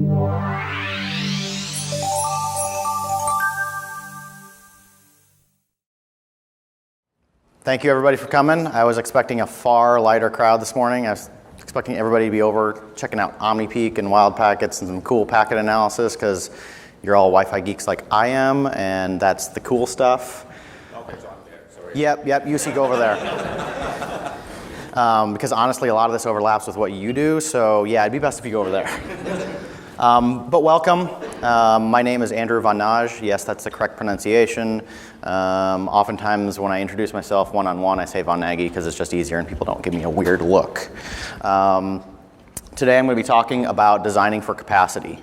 Thank you, everybody, for coming. I was expecting a far lighter crowd this morning. I was expecting everybody to be over checking out OmniPeak and wild packets and some cool packet analysis because you're all Wi-Fi geeks like I am, and that's the cool stuff. Okay, so I'm there. Sorry. Yep, UC, go over there. Because honestly, a lot of this overlaps with what you do, so yeah, it'd be best if you go over there. But welcome. My name is Andrew von Nagy. Yes, that's the correct pronunciation. Oftentimes when I introduce myself one-on-one, I say von Nagy because it's just easier and people don't give me a weird look. Today I'm going to be talking about designing for capacity.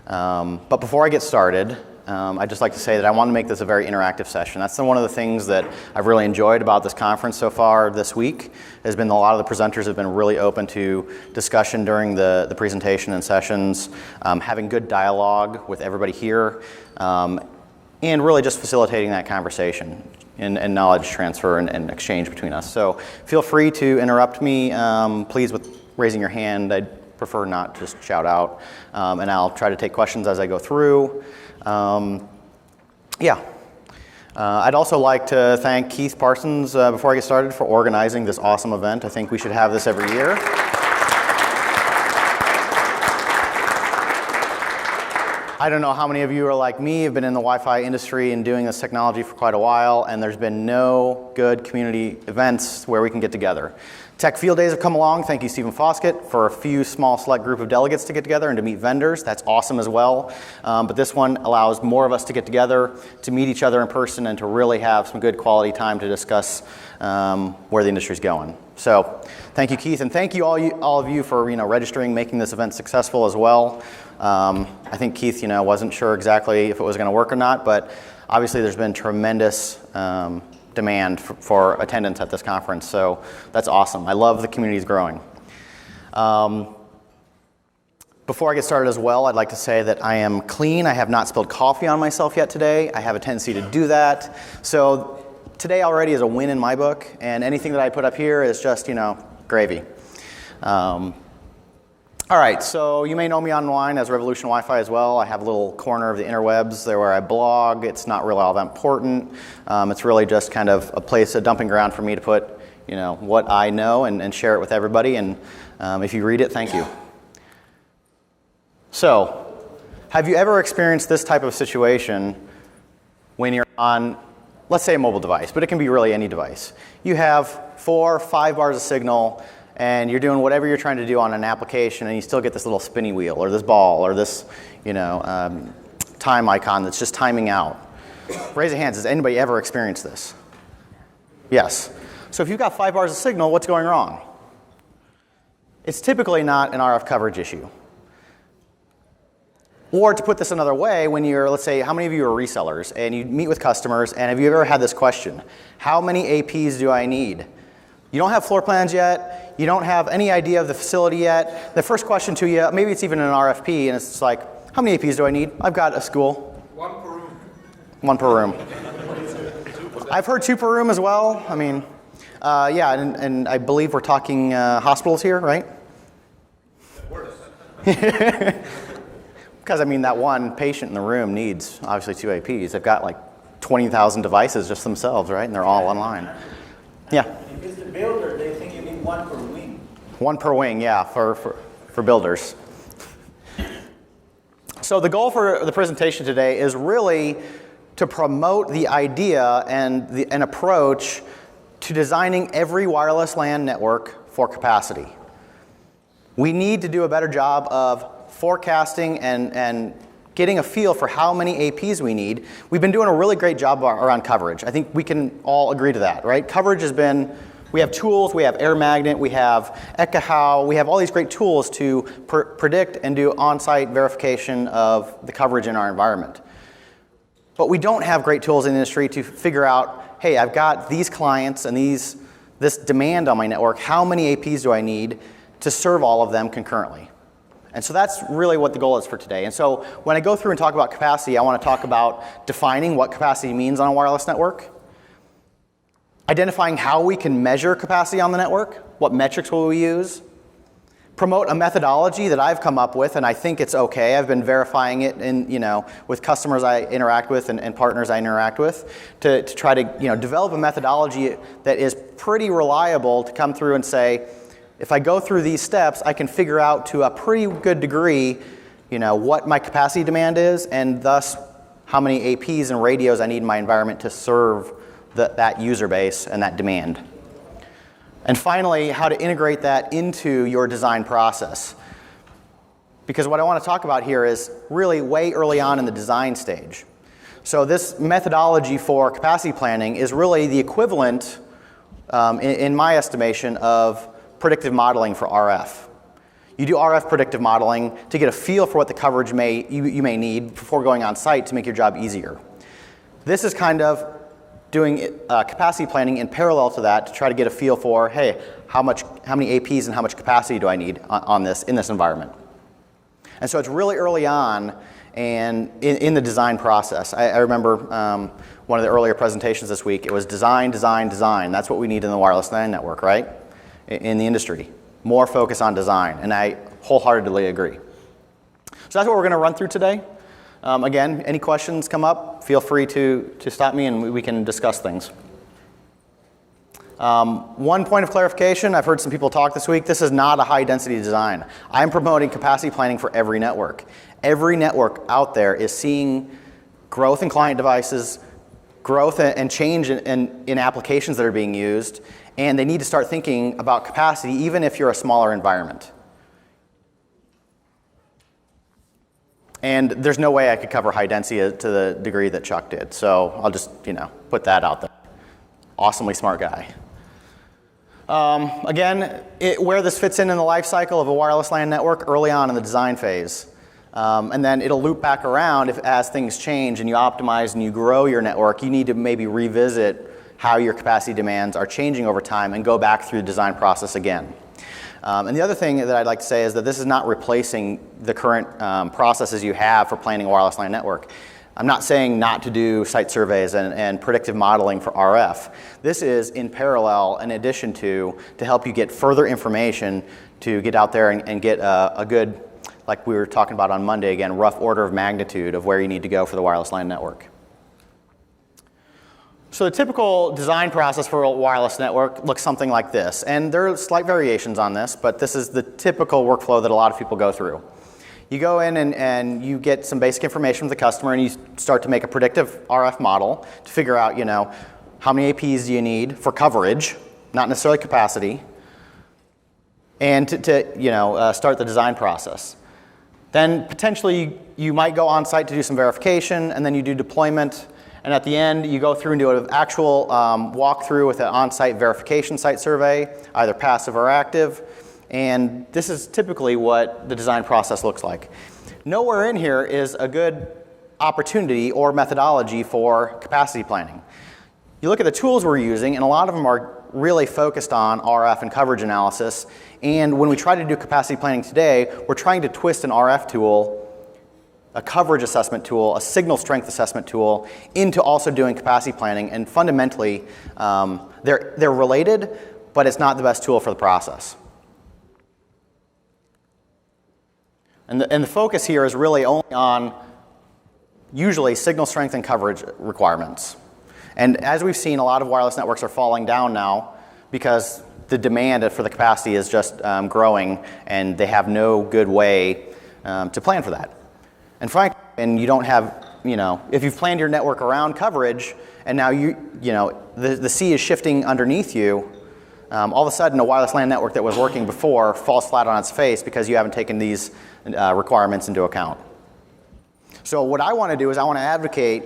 But before I get started, I'd just like to say that I want to make this a very interactive session. That's one of the things that I've really enjoyed about this conference so far this week, has been a lot of the presenters have been really open to discussion during the presentation and sessions, having good dialogue with everybody here, and really just facilitating that conversation and knowledge transfer and exchange between us. So feel free to interrupt me, please, with raising your hand. I'd prefer not to just shout out, and I'll try to take questions as I go through. I'd also like to thank Keith Parsons before I get started for organizing this awesome event. I think we should have this every year. I don't know how many of you are like me, have been in the Wi-Fi industry and doing this technology for quite a while, and there's been no good community events where we can get together. Tech Field Days have come along. Thank you, Stephen Foskett, for a few small select group of delegates to get together and to meet vendors. That's awesome as well. But this one allows more of us to get together, to meet each other in person, and to really have some good quality time to discuss where the industry's going. So thank you, Keith, and thank you all of you for registering, making this event successful as well. I think Keith wasn't sure exactly if it was going to work or not, but obviously there's been tremendous demand for attendance at this conference, so that's awesome. I love the community's growing. Before I get started as well, I'd like to say that I am clean. I have not spilled coffee on myself yet today. I have a tendency to do that. So today already is a win in my book, and anything that I put up here is just, gravy. All right, so you may know me online as Revolution Wi-Fi as well. I have a little corner of the interwebs there where I blog. It's not really all that important. It's really just kind of a dumping ground for me to put, what I know and share it with everybody. And if you read it, thank you. So, have you ever experienced this type of situation when you're on, let's say, a mobile device, but it can be really any device. You have 4 or 5 bars of signal, and you're doing whatever you're trying to do on an application, and you still get this little spinny wheel or this ball or this, time icon that's just timing out. Raise your hands. Has anybody ever experienced this? Yes. So if you've got 5 bars of signal, what's going wrong? It's typically not an RF coverage issue. Or to put this another way, when you're, let's say, how many of you are resellers, and you meet with customers, and have you ever had this question? How many APs do I need? You don't have floor plans yet. You don't have any idea of the facility yet. The first question to you, maybe it's even an RFP, and it's like, how many APs do I need? I've got a school. 1 per room. 1 per room. I've heard 2 per room as well. I mean, and I believe we're talking hospitals here, right? Because, that one patient in the room needs, obviously, 2 APs. They've got like 20,000 devices just themselves, right? And they're all online. Yeah? If it's the builder, they think you need 1 per wing. 1 per wing, yeah, for builders. So the goal for the presentation today is really to promote the idea and an approach to designing every wireless LAN network for capacity. We need to do a better job of forecasting and getting a feel for how many APs we need. We've been doing a really great job around coverage. I think we can all agree to that, right? Coverage has been, we have tools, we have Air Magnet, we have Ekahau, we have all these great tools to predict and do on-site verification of the coverage in our environment. But we don't have great tools in the industry to figure out, hey, I've got these clients and this demand on my network, how many APs do I need to serve all of them concurrently? And so that's really what the goal is for today. And so when I go through and talk about capacity, I want to talk about defining what capacity means on a wireless network, identifying how we can measure capacity on the network, what metrics will we use, promote a methodology that I've come up with, and I think it's okay. I've been verifying it with customers I interact with and partners I interact with to try to develop a methodology that is pretty reliable to come through and say, if I go through these steps, I can figure out to a pretty good degree what my capacity demand is, and thus how many APs and radios I need in my environment to serve that user base and that demand. And finally, how to integrate that into your design process. Because what I want to talk about here is really way early on in the design stage. So this methodology for capacity planning is really the equivalent, in my estimation, of predictive modeling for RF. You do RF predictive modeling to get a feel for what the coverage you may need before going on site to make your job easier. This is kind of doing capacity planning in parallel to that to try to get a feel for, hey, how many APs and how much capacity do I need in this environment? And so it's really early on and in the design process. I remember one of the earlier presentations this week, it was design, design, design. That's what we need in the wireless LAN network, right? In the industry. More focus on design, and I wholeheartedly agree. So that's what we're going to run through today. Again, any questions come up, feel free to stop me and we can discuss things. One point of clarification, I've heard some people talk this week, this is not a high density design. I'm promoting capacity planning for every network. Every network out there is seeing growth in client devices, growth and change in applications that are being used, and they need to start thinking about capacity even if you're a smaller environment. And there's no way I could cover high density to the degree that Chuck did. So I'll just, put that out there. Awesomely smart guy. Again, where this fits in the life cycle of a wireless LAN network, early on in the design phase. And then it'll loop back around as things change and you optimize and you grow your network. You need to maybe revisit how your capacity demands are changing over time and go back through the design process again. And the other thing that I'd like to say is that this is not replacing the current processes you have for planning a wireless LAN network. I'm not saying not to do site surveys and predictive modeling for RF. This is in parallel, in addition to help you get further information to get out there and get a good, like we were talking about on Monday again, rough order of magnitude of where you need to go for the wireless LAN network. So the typical design process for a wireless network looks something like this. And there are slight variations on this, but this is the typical workflow that a lot of people go through. You go in and you get some basic information from the customer and you start to make a predictive RF model to figure out, how many APs do you need for coverage, not necessarily capacity, and to start the design process. Then potentially you might go on site to do some verification, and then you do deployment. And at the end, you go through and do an actual walkthrough with an on-site verification site survey, either passive or active. And this is typically what the design process looks like. Nowhere in here is a good opportunity or methodology for capacity planning. You look at the tools we're using, and a lot of them are really focused on RF and coverage analysis. And when we try to do capacity planning today, we're trying to twist an RF tool, a coverage assessment tool, a signal strength assessment tool, into also doing capacity planning. And fundamentally, they're related, but it's not the best tool for the process. And the focus here is really only on usually signal strength and coverage requirements. And as we've seen, a lot of wireless networks are falling down now because the demand for the capacity is just growing, and they have no good way to plan for that. And frankly, you don't have, if you've planned your network around coverage, and now the sea is shifting underneath you, all of a sudden a wireless LAN network that was working before falls flat on its face because you haven't taken these requirements into account. So what I want to do is I want to advocate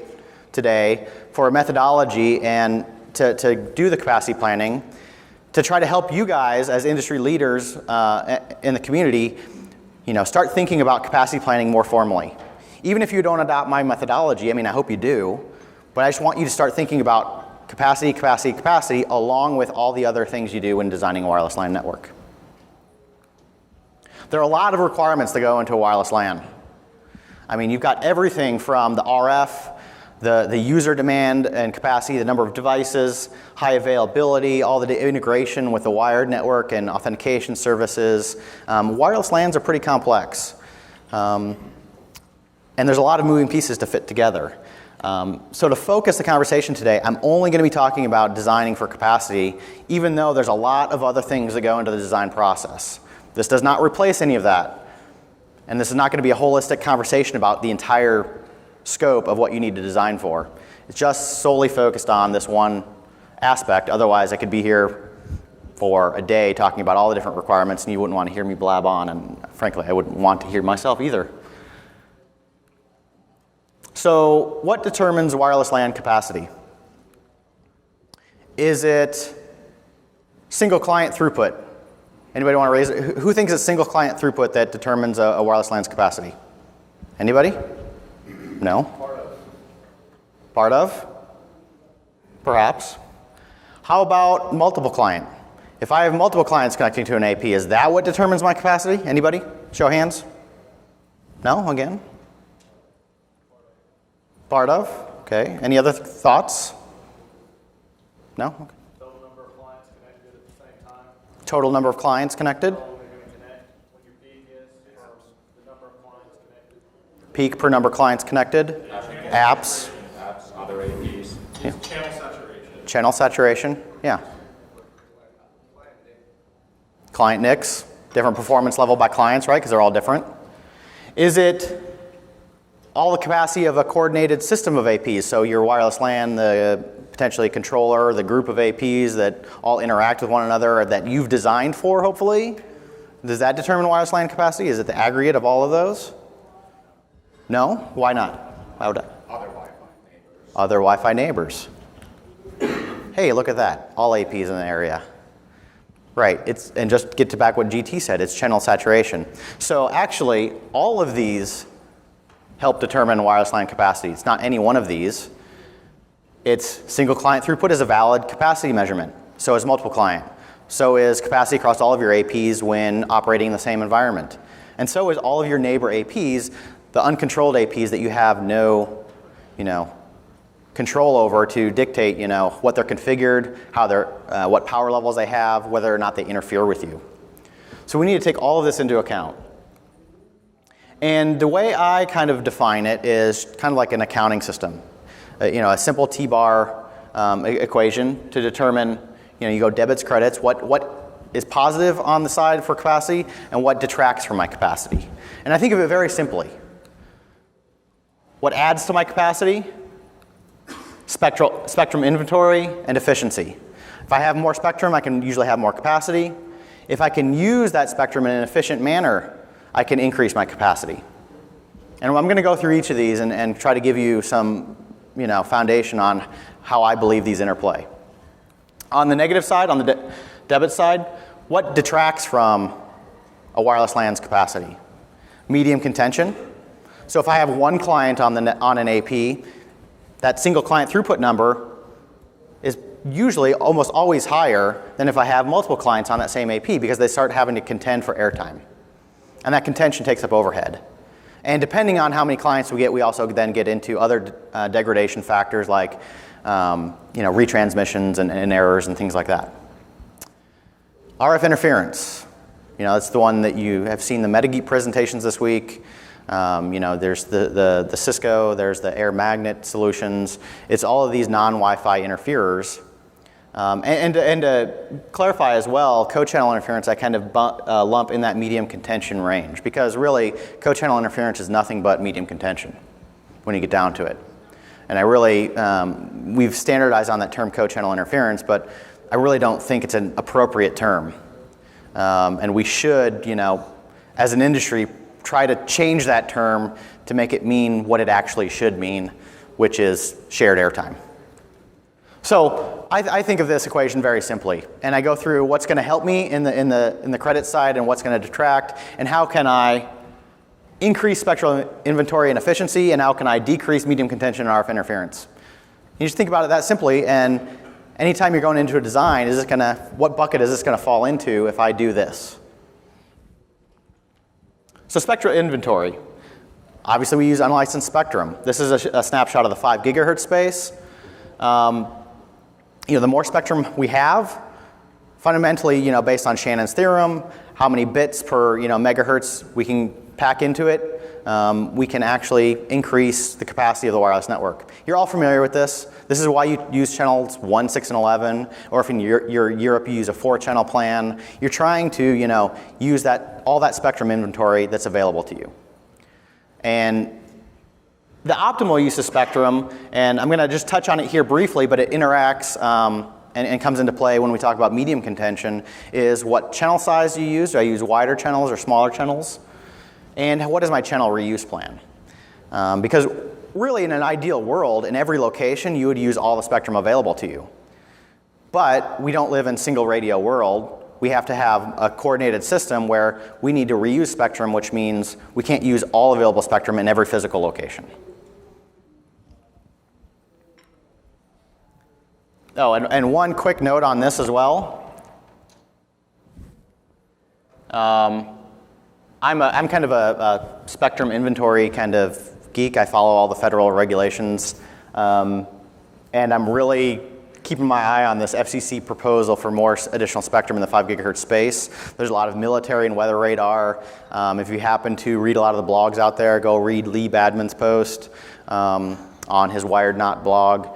today for a methodology and to do the capacity planning to try to help you guys as industry leaders in the community start thinking about capacity planning more formally. Even if you don't adopt my methodology, I hope you do, but I just want you to start thinking about capacity, capacity, capacity, along with all the other things you do when designing a wireless LAN network. There are a lot of requirements that go into a wireless LAN. You've got everything from the RF, the user demand and capacity, the number of devices, high availability, all the integration with the wired network and authentication services. Wireless LANs are pretty complex. And there's a lot of moving pieces to fit together. So to focus the conversation today, I'm only going to be talking about designing for capacity, even though there's a lot of other things that go into the design process. This does not replace any of that. And this is not going to be a holistic conversation about the entire scope of what you need to design for. It's just solely focused on this one aspect. Otherwise, I could be here for a day talking about all the different requirements, and you wouldn't want to hear me blab on, and frankly, I wouldn't want to hear myself either. So what determines wireless LAN capacity? Is it single client throughput? Anybody want to raise it? Who thinks it's single client throughput that determines a wireless LAN's capacity? Anybody? No? Part of? Perhaps. How about multiple client? If I have multiple clients connecting to an AP, is that what determines my capacity? Anybody? Show of hands. No? Again? Part of? Okay. Any other thoughts? No? Okay. Total number of clients connected at the same time. Total number of clients connected? How long they're going to connect, what your peak is, or the number of clients connected. Peak per number of clients connected? Apps? Apps, other APs. Yeah. Channel saturation. Channel saturation? Yeah. Client NICs, different performance level by clients, right? Because they're all different. Is it all the capacity of a coordinated system of APs? So your wireless LAN, the potentially controller, the group of APs that all interact with one another that you've designed for, hopefully? Does that determine wireless LAN capacity? Is it the aggregate of all of those? No? Why not? Why would I? Other Wi-Fi neighbors. Other Wi-Fi neighbors. Hey, look at that. All APs in the area. Right, and just get to back what GT said, it's channel saturation. So actually, all of these help determine wireless LAN capacity. It's not any one of these. It's single client throughput is a valid capacity measurement. So is multiple client. So is capacity across all of your APs when operating in the same environment. And so is all of your neighbor APs, the uncontrolled APs that you have no, control over to dictate, what they're configured, how they're, what power levels they have, whether or not they interfere with you. So we need to take all of this into account. And the way I kind of define it is kind of like an accounting system. A simple T-bar equation to determine, you go debits, credits, what is positive on the side for capacity and what detracts from my capacity. And I think of it very simply. What adds to my capacity? Spectrum inventory and efficiency. If I have more spectrum, I can usually have more capacity. If I can use that spectrum in an efficient manner, I can increase my capacity. And I'm going to go through each of these and try to give you some foundation on how I believe these interplay. On the negative side, on the debit side, what detracts from a wireless LAN's capacity? Medium contention. So if I have one client on an AP, that single client throughput number is usually almost always higher than if I have multiple clients on that same AP because they start having to contend for airtime. And that contention takes up overhead. And depending on how many clients we get, we also then get into other degradation factors like retransmissions and errors and things like that. RF interference. That's the one that you have seen the MetaGeek presentations this week. There's the Cisco, there's the air magnet solutions. It's all of these non-Wi-Fi interferers. And to clarify as well, co-channel interference I kind of lump in that medium contention range because really co-channel interference is nothing but medium contention when you get down to it. And I really, we've standardized on that term co-channel interference, but I really don't think it's an appropriate term. And we should, as an industry, try to change that term to make it mean what it actually should mean, which is shared airtime. So I think of this equation very simply, and I go through what's going to help me in the credit side and what's going to detract, and how can I increase spectral inventory and efficiency, and how can I decrease medium contention and RF interference. You just think about it that simply, and anytime you're going into a design, what bucket is this going to fall into if I do this? So spectral inventory. Obviously, we use unlicensed spectrum. This is a snapshot of the 5 gigahertz space. The more spectrum we have, fundamentally, based on Shannon's theorem, how many bits per megahertz we can pack into it, we can actually increase the capacity of the wireless network. You're all familiar with this. This is why you use channels 1, 6, and 11, or if in Europe you use a 4-channel plan. You're trying to use all that spectrum inventory that's available to you. And the optimal use of spectrum, and I'm going to just touch on it here briefly, but it interacts and comes into play when we talk about medium contention, is what channel size do you use? Do I use wider channels or smaller channels? And what is my channel reuse plan? Because really, in an ideal world, in every location, you would use all the spectrum available to you. But we don't live in single radio world. We have to have a coordinated system where we need to reuse spectrum, which means we can't use all available spectrum in every physical location. Oh, and one quick note on this as well. I'm kind of a spectrum inventory kind of geek. I follow all the federal regulations, and I'm really keeping my eye on this FCC proposal for more additional spectrum in the 5 gigahertz space. There's a lot of military and weather radar. If you happen to read a lot of the blogs out there, go read Lee Badman's post on his Wired Knot blog.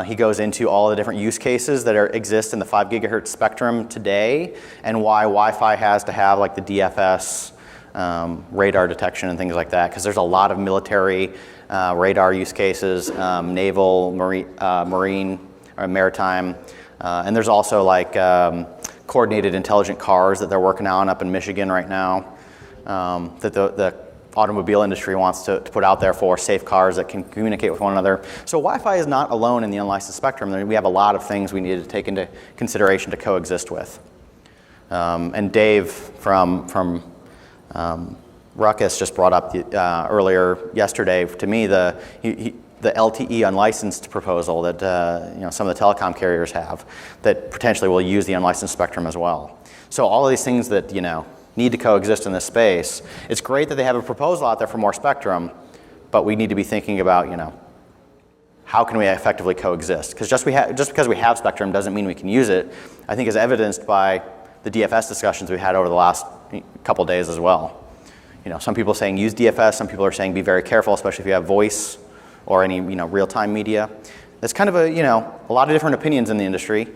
He goes into all the different use cases that exist in the 5 gigahertz spectrum today, and why Wi-Fi has to have like the DFS radar detection and things like that, because there's a lot of military radar use cases, naval, marine, or maritime, and there's also like coordinated intelligent cars that they're working on up in Michigan right now, that the automobile industry wants to put out there for safe cars that can communicate with one another. So Wi-Fi is not alone in the unlicensed spectrum. We have a lot of things we need to take into consideration to coexist with. And Dave from Ruckus just brought up earlier yesterday to me the LTE unlicensed proposal that some of the telecom carriers have that potentially will use the unlicensed spectrum as well. So all of these things that need to coexist in this space. It's great that they have a proposal out there for more spectrum, but we need to be thinking about how can we effectively coexist? Because just because we have spectrum doesn't mean we can use it. I think is evidenced by the DFS discussions we had over the last couple days as well. Some people are saying use DFS, some people are saying be very careful, especially if you have voice or any real-time media. There's kind of a lot of different opinions in the industry,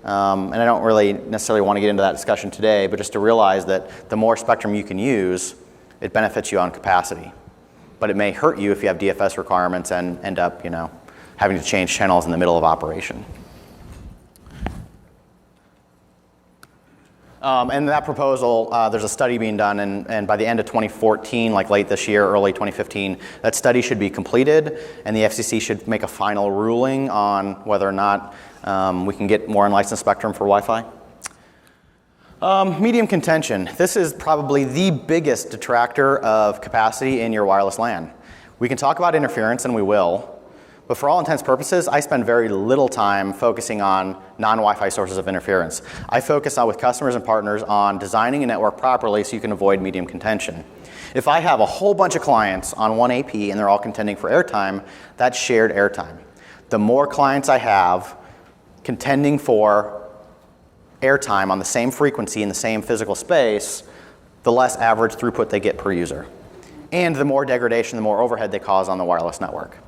and I don't really necessarily want to get into that discussion today, but just to realize that the more spectrum you can use, it benefits you on capacity. But it may hurt you if you have DFS requirements and end up having to change channels in the middle of operation. And that proposal, there's a study being done, and by the end of 2014, like late this year, early 2015, that study should be completed, and the FCC should make a final ruling on whether or not we can get more unlicensed spectrum for Wi-Fi. Medium contention. This is probably the biggest detractor of capacity in your wireless LAN. We can talk about interference, and we will. But for all intents and purposes, I spend very little time focusing on non-Wi-Fi sources of interference. I focus with customers and partners on designing a network properly so you can avoid medium contention. If I have a whole bunch of clients on one AP and they're all contending for airtime, that's shared airtime. The more clients I have contending for airtime on the same frequency in the same physical space, the less average throughput they get per user. And the more degradation, the more overhead they cause on the wireless network.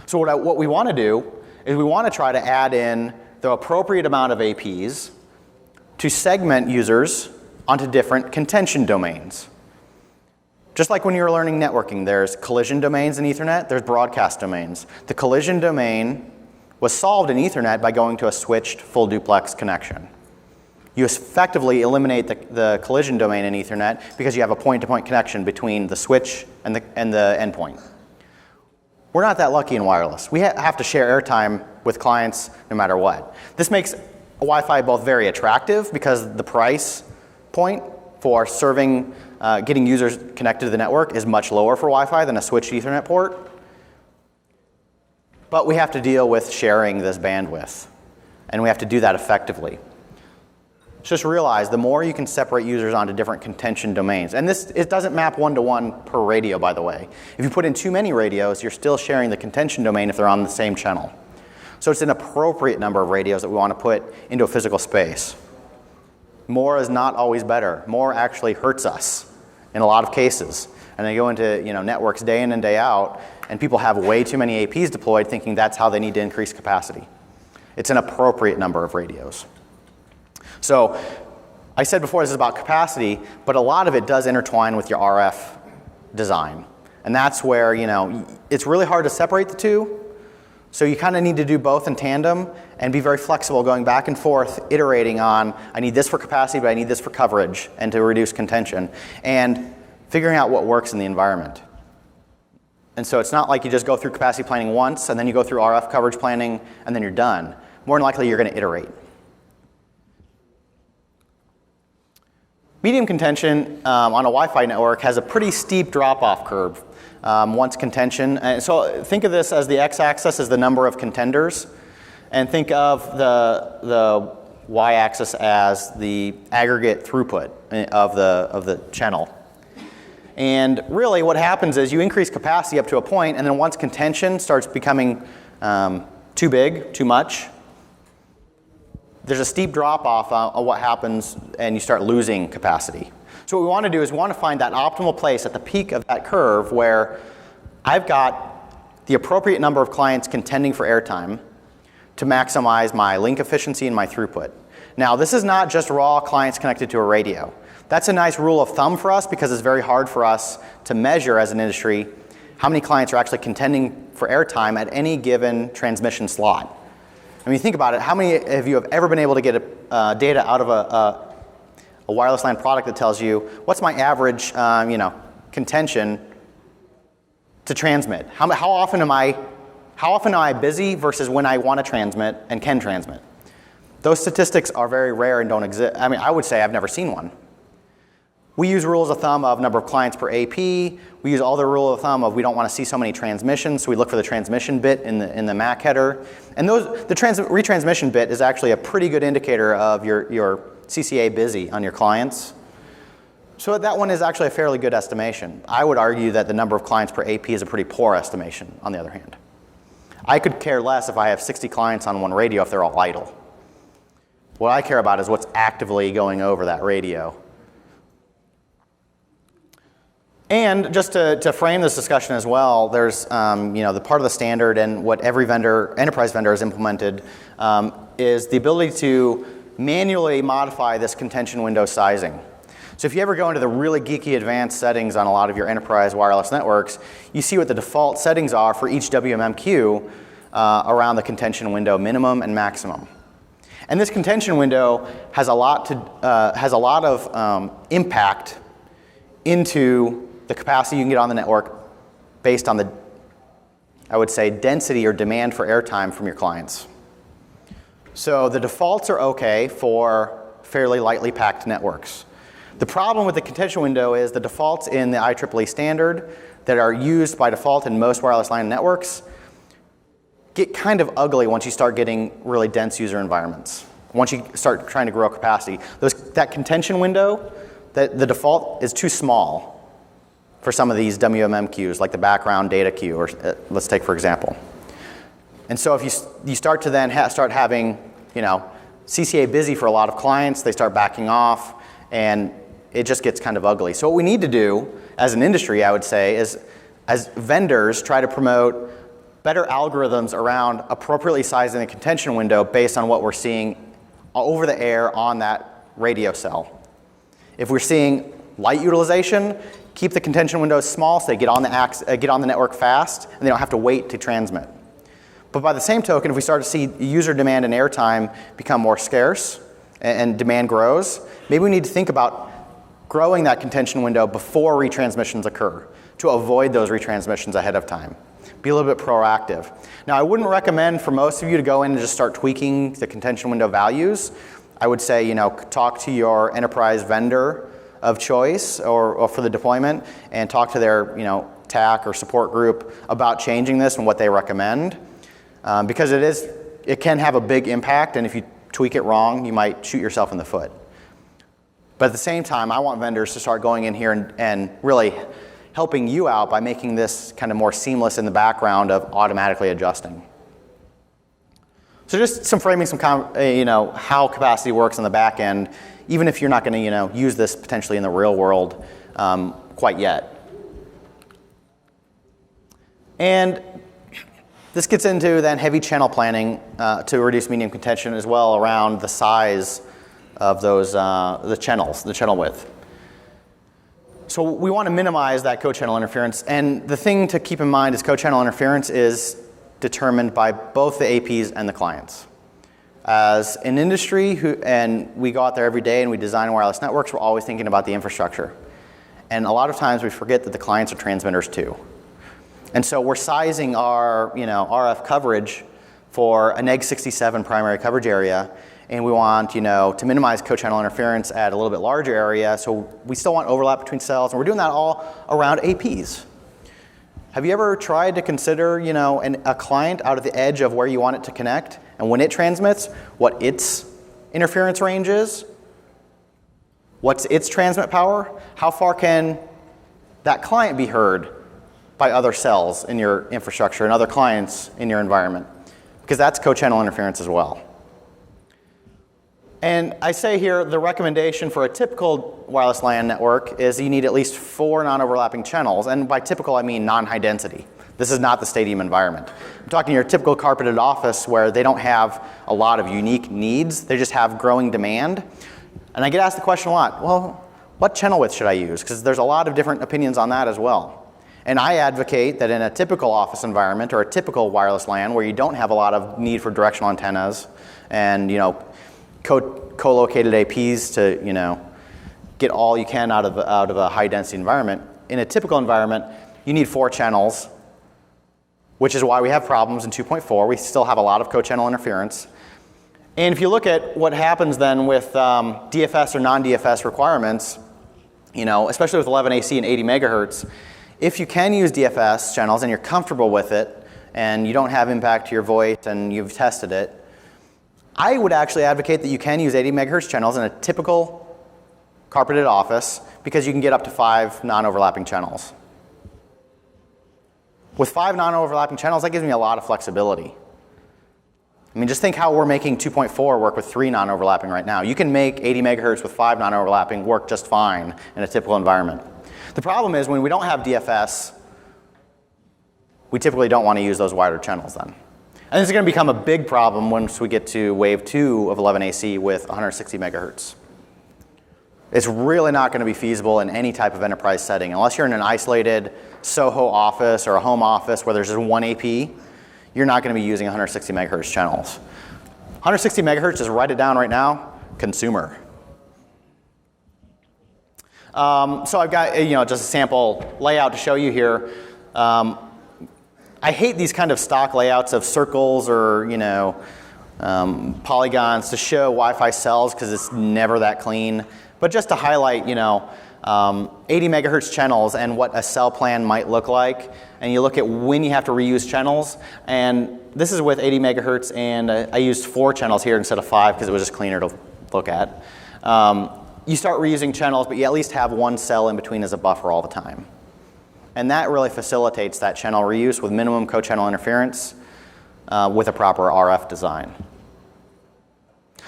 So what we want to do is we want to try to add in the appropriate amount of APs to segment users onto different contention domains. Just like when you're learning networking, there's collision domains in Ethernet, there's broadcast domains. The collision domain was solved in Ethernet by going to a switched full duplex connection. You effectively eliminate the collision domain in Ethernet because you have a point-to-point connection between the switch and the endpoint. We're not that lucky in wireless. We have to share airtime with clients no matter what. This makes Wi-Fi both very attractive because the price point for serving, getting users connected to the network is much lower for Wi-Fi than a switched Ethernet port. But we have to deal with sharing this bandwidth, and we have to do that effectively. Just realize the more you can separate users onto different contention domains, and it doesn't map one-to-one per radio, by the way. If you put in too many radios, you're still sharing the contention domain if they're on the same channel. So it's an appropriate number of radios that we want to put into a physical space. More is not always better. More actually hurts us in a lot of cases. And they go into networks day in and day out, and people have way too many APs deployed thinking that's how they need to increase capacity. It's an appropriate number of radios. So I said before this is about capacity, but a lot of it does intertwine with your RF design. And that's where, it's really hard to separate the two. So you kind of need to do both in tandem and be very flexible going back and forth, iterating on, I need this for capacity, but I need this for coverage and to reduce contention, and figuring out what works in the environment. And so it's not like you just go through capacity planning once and then you go through RF coverage planning and then you're done. More than likely you're going to iterate. Medium contention on a Wi-Fi network has a pretty steep drop-off curve once contention. And so think of this as the x-axis as the number of contenders, and think of the y-axis as the aggregate throughput of the channel. And really what happens is you increase capacity up to a point, and then once contention starts becoming too big, too much, there's a steep drop-off on what happens, and you start losing capacity. So what we want to do is we want to find that optimal place at the peak of that curve where I've got the appropriate number of clients contending for airtime to maximize my link efficiency and my throughput. Now, this is not just raw clients connected to a radio. That's a nice rule of thumb for us because it's very hard for us to measure as an industry how many clients are actually contending for airtime at any given transmission slot. I mean, think about it. How many of you have ever been able to get data out of a wireless LAN product that tells you what's my average, contention to transmit? How often am I busy versus when I want to transmit and can transmit? Those statistics are very rare and don't exist. I mean, I would say I've never seen one. We use rules of thumb of number of clients per AP. We use all the rule of thumb of we don't want to see so many transmissions, so we look for the transmission bit in the MAC header. And the retransmission bit is actually a pretty good indicator of your CCA busy on your clients. So that one is actually a fairly good estimation. I would argue that the number of clients per AP is a pretty poor estimation, on the other hand. I could care less if I have 60 clients on one radio if they're all idle. What I care about is what's actively going over that radio. And just to frame this discussion as well, there's the part of the standard and what every enterprise vendor has implemented is the ability to manually modify this contention window sizing. So if you ever go into the really geeky advanced settings on a lot of your enterprise wireless networks, you see what the default settings are for each WMMQ around the contention window minimum and maximum. And this contention window has a lot of impact into the capacity you can get on the network based on the, I would say, density or demand for airtime from your clients. So the defaults are okay for fairly lightly packed networks. The problem with the contention window is the defaults in the IEEE standard that are used by default in most wireless LAN networks get kind of ugly once you start getting really dense user environments. Once you start trying to grow capacity. That contention window, the default is too small for some of these WMMQs, like the background data queue, or let's take for example. And so if you start to then start having, CCA busy for a lot of clients, they start backing off, and it just gets kind of ugly. So what we need to do as an industry, I would say, is as vendors try to promote better algorithms around appropriately sizing the contention window based on what we're seeing over the air on that radio cell. If we're seeing light utilization, keep the contention windows small so they get on the network fast and they don't have to wait to transmit. But by the same token, if we start to see user demand and airtime become more scarce and demand grows, maybe we need to think about growing that contention window before retransmissions occur to avoid those retransmissions ahead of time. Be a little bit proactive. Now, I wouldn't recommend for most of you to go in and just start tweaking the contention window values. I would say, talk to your enterprise vendor of choice or for the deployment and talk to their, TAC or support group about changing this and what they recommend. Because it can have a big impact, and if you tweak it wrong, you might shoot yourself in the foot. But at the same time, I want vendors to start going in here and really helping you out by making this kind of more seamless in the background of automatically adjusting. So just some framing, how capacity works on the back end, even if you're not going to use this potentially in the real world quite yet. And this gets into then heavy channel planning to reduce medium contention as well around the size of those the channel width. So we want to minimize that co-channel interference, and the thing to keep in mind is co-channel interference is determined by both the APs and the clients. As an industry, and we go out there every day and we design wireless networks, we're always thinking about the infrastructure. And a lot of times we forget that the clients are transmitters too. And so we're sizing our RF coverage for a neg 67 primary coverage area, and we want to minimize co-channel interference at a little bit larger area, so we still want overlap between cells, and we're doing that all around APs. Have you ever tried to consider a client out of the edge of where you want it to connect, and when it transmits, what its interference range is? What's its transmit power? How far can that client be heard by other cells in your infrastructure and other clients in your environment? Because that's co-channel interference as well. And I say here the recommendation for a typical wireless LAN network is you need at least 4 non-overlapping channels, and by typical I mean non-high density. This is not the stadium environment. I'm talking your typical carpeted office where they don't have a lot of unique needs, they just have growing demand. And I get asked the question a lot, well, what channel width should I use? Because there's a lot of different opinions on that as well. And I advocate that in a typical office environment or a typical wireless LAN where you don't have a lot of need for directional antennas and co-located APs to get all you can out of a high density environment. In a typical environment, you need 4 channels, which is why we have problems in 2.4. We still have a lot of co-channel interference. And if you look at what happens then with DFS or non-DFS requirements, especially with 11 AC and 80 megahertz, if you can use DFS channels and you're comfortable with it and you don't have impact to your voice and you've tested it, I would actually advocate that you can use 80 megahertz channels in a typical carpeted office because you can get up to 5 non-overlapping channels. With 5 non-overlapping channels, that gives me a lot of flexibility. I mean, just think how we're making 2.4 work with 3 non-overlapping right now. You can make 80 megahertz with 5 non-overlapping work just fine in a typical environment. The problem is when we don't have DFS, we typically don't want to use those wider channels then. And this is going to become a big problem once we get to wave 2 of 11AC with 160 megahertz. It's really not going to be feasible in any type of enterprise setting. Unless you're in an isolated SOHO office or a home office where there's just one AP, you're not going to be using 160 megahertz channels. 160 megahertz, just write it down right now, consumer. So I've got just a sample layout to show you here. I hate these kind of stock layouts of circles or polygons to show Wi-Fi cells because it's never that clean. But just to highlight 80 megahertz channels and what a cell plan might look like, and you look at when you have to reuse channels. And this is with 80 megahertz, and I used 4 channels here instead of 5 because it was just cleaner to look at. You start reusing channels, but you at least have one cell in between as a buffer all the time. And that really facilitates that channel reuse with minimum co-channel interference with a proper RF design.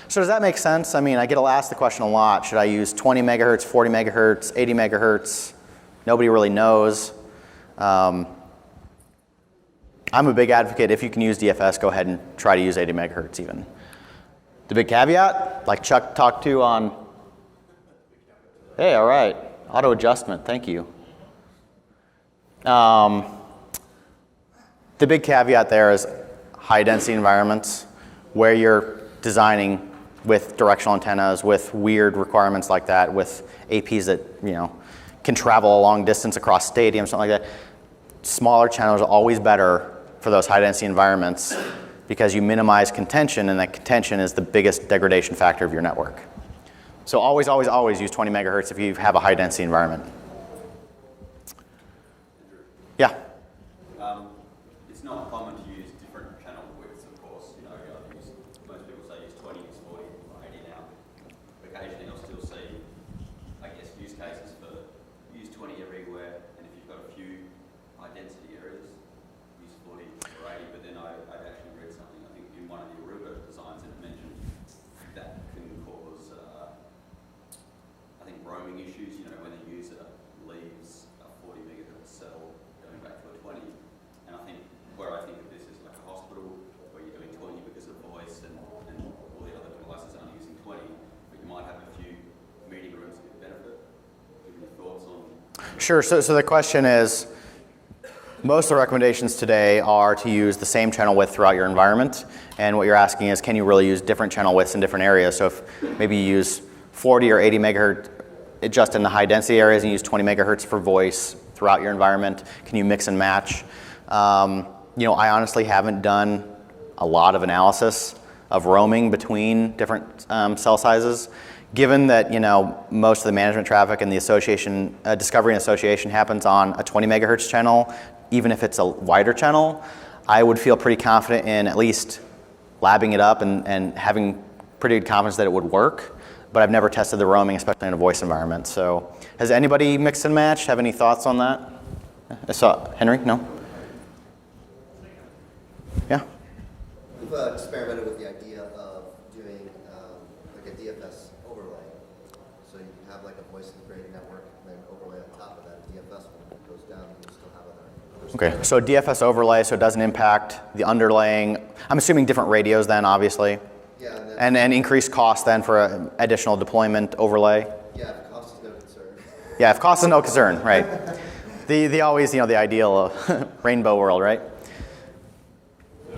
So does that make sense? I mean, I get asked the question a lot. Should I use 20 megahertz, 40 megahertz, 80 megahertz? Nobody really knows. I'm a big advocate. If you can use DFS, go ahead and try to use 80 megahertz even. The big caveat, like Chuck talked to on, hey, all right, auto adjustment, thank you. The big caveat there is high density environments where you're designing with directional antennas, with weird requirements like that, with APs that can travel a long distance across stadiums, something like that. Smaller channels are always better for those high density environments because you minimize contention, and that contention is the biggest degradation factor of your network. So always, always, always use 20 megahertz if you have a high density environment. Yeah? It's not common to use different channel widths, of course. Most people say use 20, use 40, or 80 now. Occasionally you'll still see Sure. So the question is, most of the recommendations today are to use the same channel width throughout your environment. And what you're asking is, can you really use different channel widths in different areas? So if maybe you use 40 or 80 megahertz just in the high density areas and use 20 megahertz for voice throughout your environment, can you mix and match? I honestly haven't done a lot of analysis of roaming between different cell sizes. Given that most of the management traffic and the association, discovery and association happens on a 20 megahertz channel, even if it's a wider channel, I would feel pretty confident in at least labbing it up and having pretty good confidence that it would work. But I've never tested the roaming, especially in a voice environment. So has anybody mixed and matched? Have any thoughts on that? I saw Henry, no? Yeah? We've experimented with the idea of doing like a DFS overlay. So you have like a voice integrated network and then overlay on top of that a DFS one that goes down and you still have other Okay, so DFS overlay, so it doesn't impact the underlaying. I'm assuming different radios then, obviously. Yeah, And increased cost then for an additional deployment overlay. yeah, the cost is no concern. Yeah, if cost is no concern, right. The always, the ideal rainbow world, right?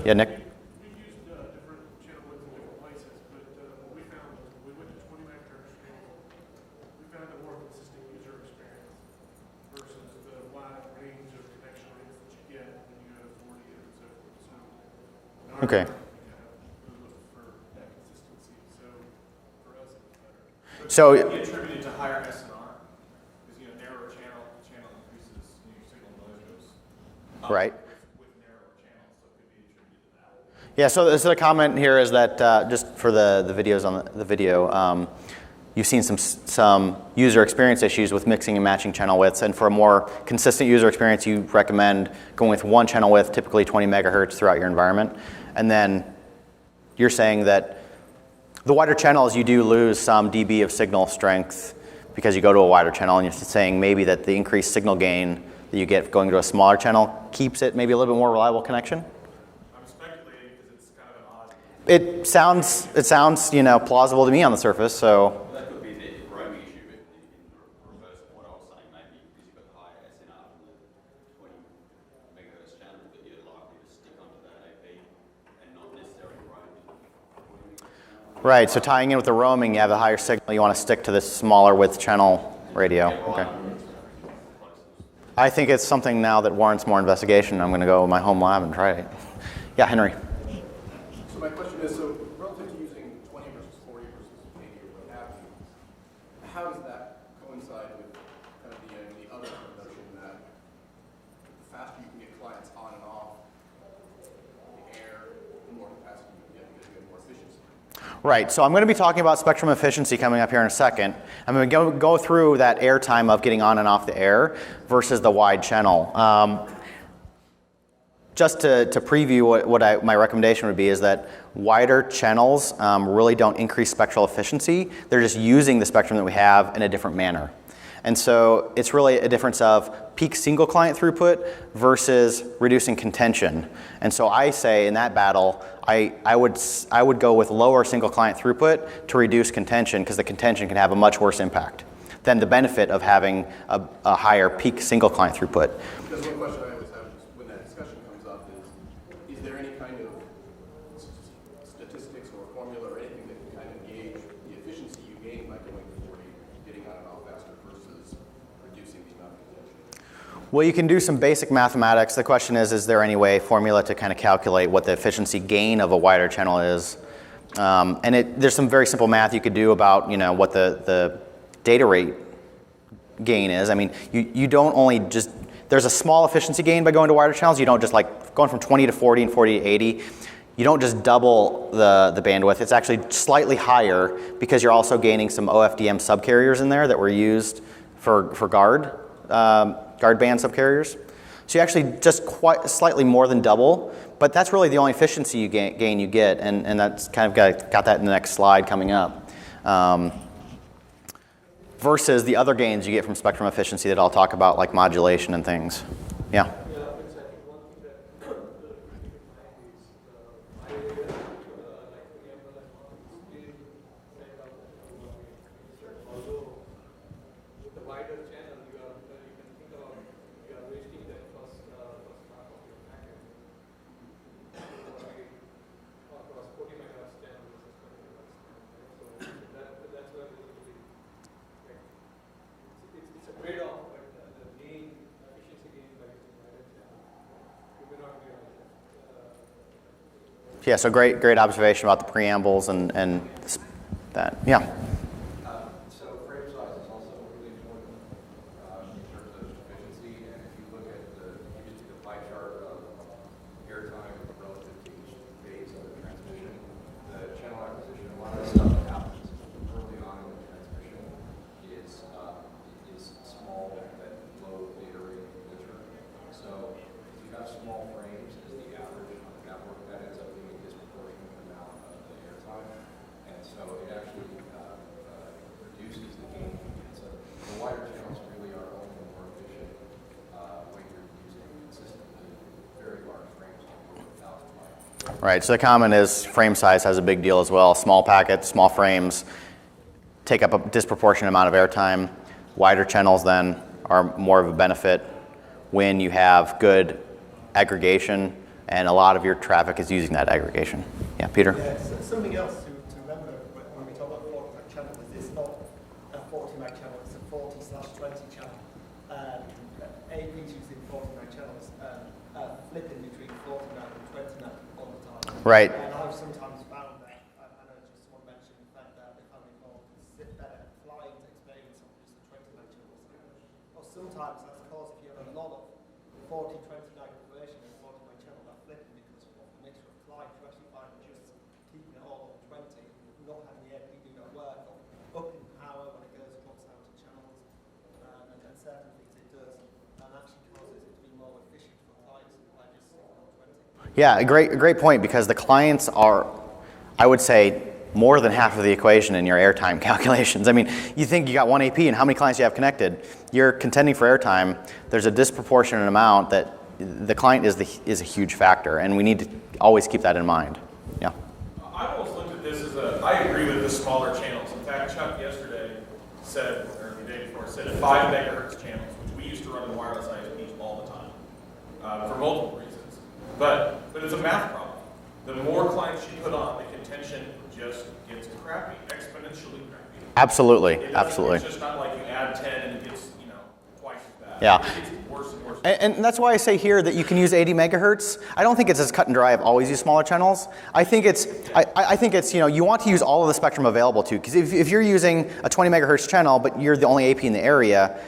Yeah, Nick? We used different channel widths in different places, but what we found was when we went to 20 megahertz channel, we found a more consistent user experience versus the wide range of connection rates that you get when you go to 40 and so forth. So in our Okay. we look for that consistency. So for us, it's better. So, Be attributed to higher SNR because narrower channel increases signal noise goes up right. with narrower channels, so it could be attributed to that. Yeah, so the comment here is that just for the videos on the video, you've seen some user experience issues with mixing and matching channel widths, and for a more consistent user experience, you recommend going with one channel width, typically 20 megahertz throughout your environment. And then you're saying that the wider channels, you do lose some dB of signal strength because you go to a wider channel, and you're saying maybe that the increased signal gain that you get going to a smaller channel keeps it maybe a little bit more reliable connection? I'm speculating because it's kind of an odd. It sounds plausible to me on the surface. So That could be the roaming issue, but in reverse of what I was saying, maybe because you've got the higher SNR from the 20 megahertz channel, that you're likely to stick onto that AP and not necessarily roam. right. So tying in with the roaming, you have a higher signal. You want to stick to this smaller width channel radio. Okay. I think it's something now that warrants more investigation. I'm going to go in my home lab and try it. Yeah, Henry. So my question is, so relative to using 20 versus 40 versus 80 or what have you, how does that coincide with kind of the other notion that the faster you can get clients on and off the air, the more capacity you can get because you get more efficiency? Right, so I'm going to be talking about spectrum efficiency coming up here in a second. I'm going to go through that airtime of getting on and off the air versus the wide channel. Just to preview what my recommendation would be is that wider channels really don't increase spectral efficiency. They're just using the spectrum that we have in a different manner. And so it's really a difference of peak single client throughput versus reducing contention. And so I say in that battle, I would go with lower single client throughput to reduce contention, because the contention can have a much worse impact than the benefit of having a higher peak single client throughput. Because one question I always have is when that discussion comes up is there any kind of statistics or formula or anything that can kind of gauge the efficiency you gain by going to 40, getting on and off faster versus reducing the amount of contention? Well, you can do some basic mathematics. The question is there any formula to kind of calculate what the efficiency gain of a wider channel is? And there's some very simple math you could do about what the data rate gain is. I mean, you don't only just, there's a small efficiency gain by going to wider channels. You don't just going from 20 to 40 and 40 to 80. You don't just double the bandwidth. It's actually slightly higher because you're also gaining some OFDM subcarriers in there that were used for guard band subcarriers. So you actually just quite slightly more than double, but that's really the only efficiency gain you get, and that's kind of got that in the next slide coming up. Versus the other gains you get from spectrum efficiency that I'll talk about, like modulation and things. Yeah? Yeah, it's I think one thing that the critical mind is the idea like the MLM is set up although with the wider channel you can think Yeah, so great observation about the preambles and that. Yeah. So frame size is also really important in terms of efficiency. And if you look at you just do the pie chart of airtime relative to each phase of the transmission, the channel acquisition, a lot of the stuff that happens early on in the transmission is small, that low data rate nature. So if you have small frames as the average on the network, that ends up being a disproportionate amount of the airtime. And so it actually reduces the gain. And so the wider channels really are only more efficient when you're using consistently very large frames over 1,000 bytes. Right, so the comment is frame size has a big deal as well. Small packets, small frames take up a disproportionate amount of airtime. Wider channels then are more of a benefit when you have good aggregation and a lot of your traffic is using that aggregation. Yeah, Peter? Yeah, so something else to remember when we talk about 40 meg channel is it's not a 40 meg channel, it's a 40/20 channel. APs using 40 meg channels are flipping between 40 meg and 20 meg all the time. Right. And I've sometimes found that, I know just someone mentioned the fact that if I'm involved, it's better flying experience on just the 20 meg channels. Or sometimes that's caused if you have a lot of 40/20 meg operation and 40 meg channel that flipping because of the mixture of flight, you actually find just keeping it all on 20, not having the AP do that work, or up in power when it goes drops out to channels, and certain things it does, and actually causes it to be more efficient for clients by just sitting on 20. Yeah, a great point because the clients are, I would say, more than half of the equation in your airtime calculations. I mean, you think you got one AP and how many clients you have connected. You're contending for airtime. There's a disproportionate amount that the client is a huge factor, and we need to always keep that in mind. Yeah. I've always looked at this as I agree with the smaller channels. In fact, Chuck yesterday said, or the day before, said 5 megahertz channels, which we used to run in wireless ISPs all the time, for multiple reasons. But it's a math problem. The more clients you put on, the contention just gets crappy, exponentially crappy. Absolutely, It's absolutely. just not like you add 10 and it gets, twice as bad. Yeah. It gets worse and worse. And that's why I say here that you can use 80 megahertz. I don't think it's as cut and dry. I've always used smaller channels. I think it's you want to use all of the spectrum available to, because if you're using a 20 megahertz channel, but you're the only AP in the area,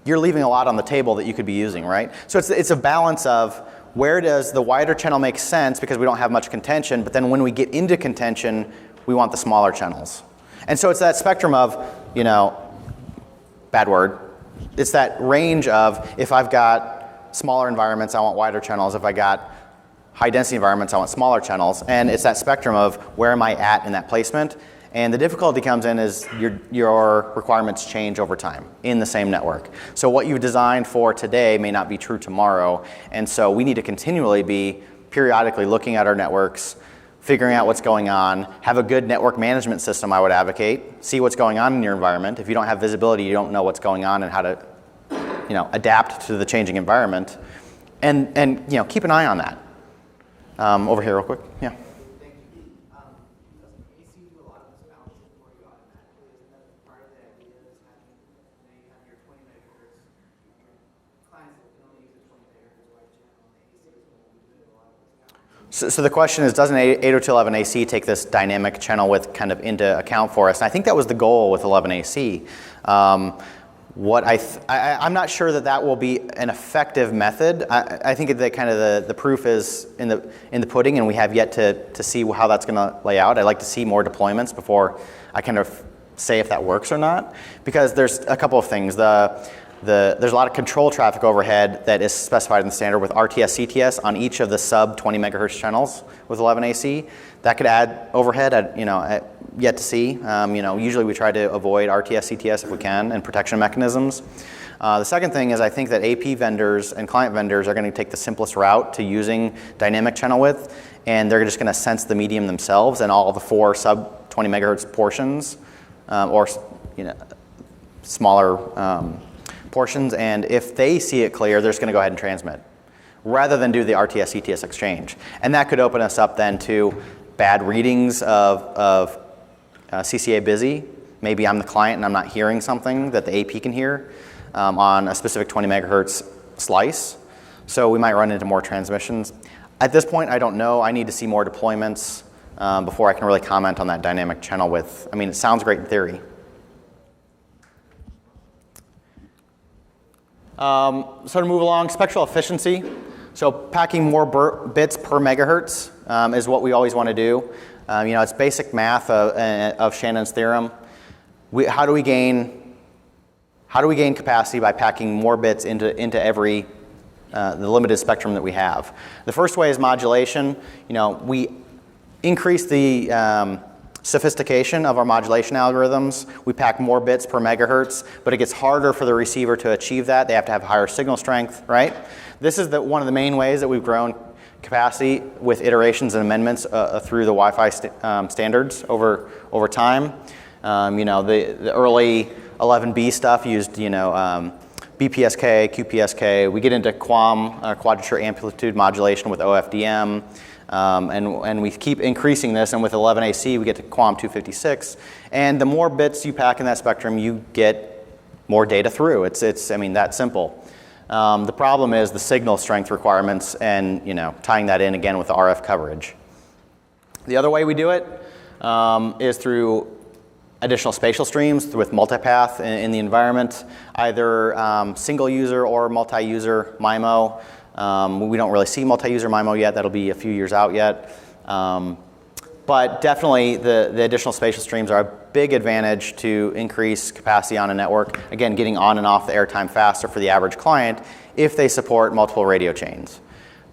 you're leaving a lot on the table that you could be using, right? So it's a balance of where does the wider channel make sense because we don't have much contention, but then when we get into contention, we want the smaller channels. And so it's that spectrum of, bad word, it's that range of if I've got smaller environments, I want wider channels. If I got high density environments, I want smaller channels. And it's that spectrum of where am I at in that placement. And the difficulty comes in is your requirements change over time in the same network. So what you've designed for today may not be true tomorrow. And so we need to continually be periodically looking at our networks, figuring out what's going on, have a good network management system, I would advocate. See what's going on in your environment. If you don't have visibility, you don't know what's going on and how to adapt to the changing environment. And keep an eye on that. Over here real quick. Yeah. Thank you. Does AC do a lot of this balancing for you automatically? Isn't that part of the idea is having, you have your 20 megahertz, your clients that can only use a 20 megahertz wide channel, and the AC is going to be doing a lot of this balancing. So the question is, doesn't 802.11 AC take this dynamic channel width kind of into account for us? And I think that was the goal with 11 AC. I'm not sure that will be an effective method. I think that kind of the proof is in the pudding, and we have yet to see how that's going to lay out. I'd like to see more deployments before I kind of say if that works or not, because there's a couple of things. There's a lot of control traffic overhead that is specified in the standard with RTS, CTS on each of the sub 20 megahertz channels with 11 AC. That could add overhead. Yet to see. Usually we try to avoid RTS, CTS if we can, and protection mechanisms. The second thing is I think that AP vendors and client vendors are going to take the simplest route to using dynamic channel width, and they're just going to sense the medium themselves and all the 4 sub 20 megahertz portions, or smaller portions. And if they see it clear, they're just going to go ahead and transmit, rather than do the RTS, CTS exchange. And that could open us up then to bad readings of CCA busy. Maybe I'm the client and I'm not hearing something that the AP can hear on a specific 20 megahertz slice. So we might run into more transmissions. At this point, I don't know. I need to see more deployments before I can really comment on that dynamic channel width. I mean, it sounds great in theory. So to move along, spectral efficiency. So packing more bits per megahertz is what we always want to do. It's basic math of Shannon's theorem. How do we gain capacity by packing more bits into every the limited spectrum that we have? The first way is modulation. We increase the sophistication of our modulation algorithms. We pack more bits per megahertz, but it gets harder for the receiver to achieve that. They have to have higher signal strength, right? This is one of the main ways that we've grown capacity with iterations and amendments through the Wi-Fi standards over time. The early 11B stuff used, BPSK, QPSK. We get into QAM, quadrature amplitude modulation with OFDM. And we keep increasing this, and with 11AC we get to QAM 256. And the more bits you pack in that spectrum, you get more data through. It's that simple. The problem is the signal strength requirements and tying that in again with the RF coverage. The other way we do it is through additional spatial streams with multipath in the environment, either single user or multi-user MIMO. We don't really see multi-user MIMO yet. That'll be a few years out yet. But definitely the additional spatial streams are a big advantage to increase capacity on a network. Again, getting on and off the airtime faster for the average client if they support multiple radio chains.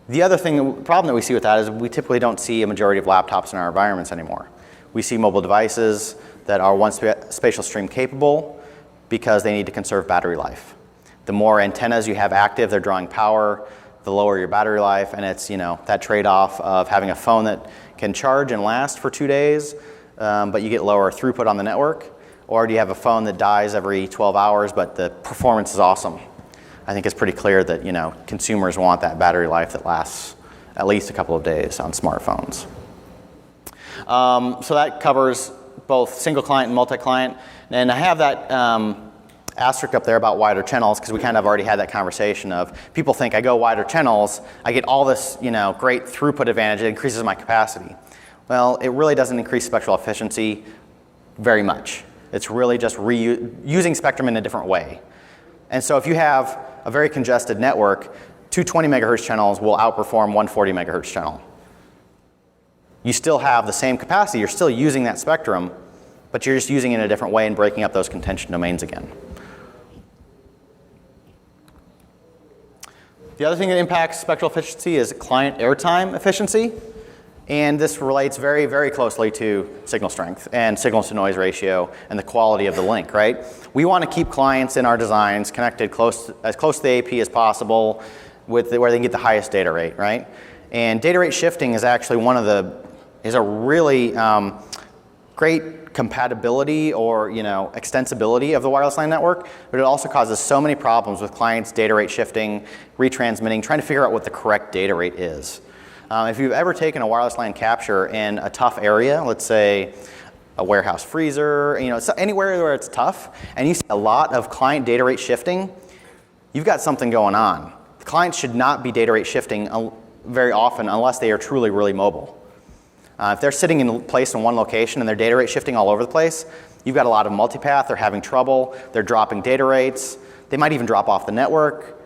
The other problem that we see with that is we typically don't see a majority of laptops in our environments anymore. We see mobile devices that are one spatial stream capable because they need to conserve battery life. The more antennas you have active, they're drawing power, the lower your battery life, and it's that trade-off of having a phone that can charge and last for 2 days, but you get lower throughput on the network, or do you have a phone that dies every 12 hours, but the performance is awesome? I think it's pretty clear that consumers want that battery life that lasts at least a couple of days on smartphones. So that covers both single client and multi-client, and I have that asterisk up there about wider channels because we kind of already had that conversation of people think I go wider channels, I get all this great throughput advantage, it increases my capacity. Well, it really doesn't increase spectral efficiency very much. It's really just using spectrum in a different way. And so if you have a very congested network, 220 megahertz channels will outperform 140 megahertz channel. You still have the same capacity, you're still using that spectrum, but you're just using it in a different way and breaking up those contention domains again. The other thing that impacts spectral efficiency is client airtime efficiency. And this relates very, very closely to signal strength and signal to noise ratio and the quality of the link, right? We want to keep clients in our designs connected as close to the AP as possible where they can get the highest data rate, right? And data rate shifting is actually is a really great compatibility or extensibility of the wireless LAN network, but it also causes so many problems with clients data rate shifting, retransmitting, trying to figure out what the correct data rate is. If you've ever taken a wireless LAN capture in a tough area, let's say a warehouse freezer, anywhere where it's tough, and you see a lot of client data rate shifting, you've got something going on. The clients should not be data rate shifting very often unless they are truly really mobile. If they're sitting in place in one location and their data rate shifting all over the place, you've got a lot of multipath, they're having trouble, they're dropping data rates, they might even drop off the network.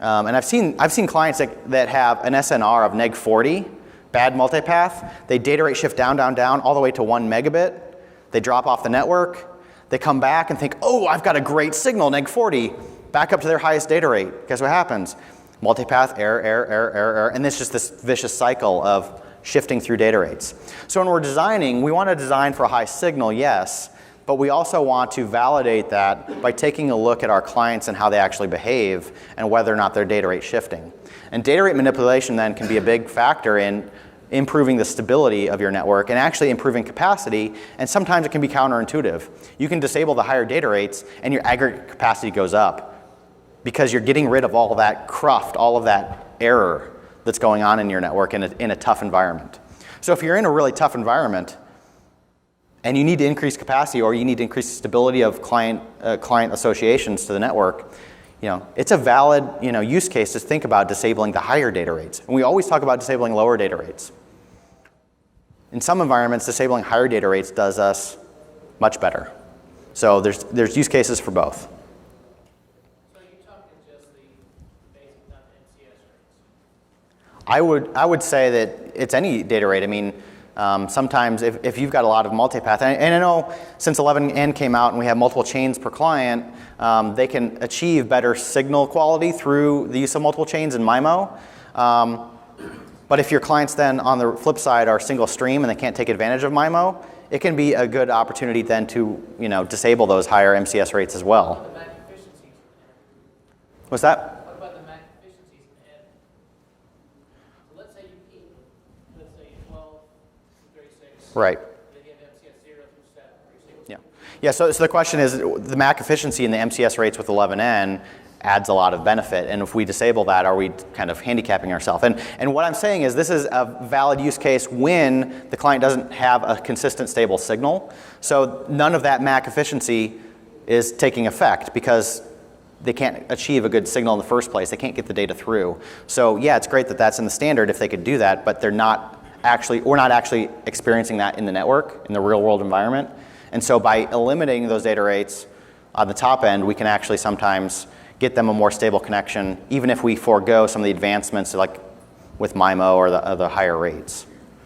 And I've seen clients that have an SNR of neg 40, bad multipath, they data rate shift down, all the way to 1 megabit, they drop off the network, they come back and think, oh, I've got a great signal, neg 40, back up to their highest data rate. Guess what happens? Multipath, error, and it's just this vicious cycle of shifting through data rates. So when we're designing, we want to design for a high signal, yes, but we also want to validate that by taking a look at our clients and how they actually behave and whether or not they're data rate shifting. And data rate manipulation then can be a big factor in improving the stability of your network and actually improving capacity, and sometimes it can be counterintuitive. You can disable the higher data rates and your aggregate capacity goes up because you're getting rid of all of that cruft, all of that error that's going on in your network in a tough environment. So if you're in a really tough environment and you need to increase capacity or you need to increase the stability of client associations to the network, it's a valid, use case to think about disabling the higher data rates. And we always talk about disabling lower data rates. In some environments, disabling higher data rates does us much better. So there's use cases for both. So you're talking just the basic, not the MTS rates? I would say that it's any data rate. I mean, sometimes if you've got a lot of multipath, and I know since 11n came out and we have multiple chains per client, they can achieve better signal quality through the use of multiple chains in MIMO. But if your clients then on the flip side are single stream and they can't take advantage of MIMO, it can be a good opportunity then to disable those higher MCS rates as well. The Mac efficiencies. What's that? What about the Mac efficiencies in N? So let's say you keep, let's say 12 to 36. Right. Then you have MCS 0 through 7. Yeah. Yeah. So the question is, the Mac efficiency in the MCS rates with 11n adds a lot of benefit, and if we disable that, are we kind of handicapping ourselves? And what I'm saying is this is a valid use case when the client doesn't have a consistent stable signal. So none of that Mac efficiency is taking effect because they can't achieve a good signal in the first place. They can't get the data through. So yeah, it's great that that's in the standard if they could do that, but we're not actually experiencing that in the network, in the real world environment. And so by eliminating those data rates on the top end, we can actually sometimes get them a more stable connection, even if we forego some of the advancements like with MIMO or the higher rates.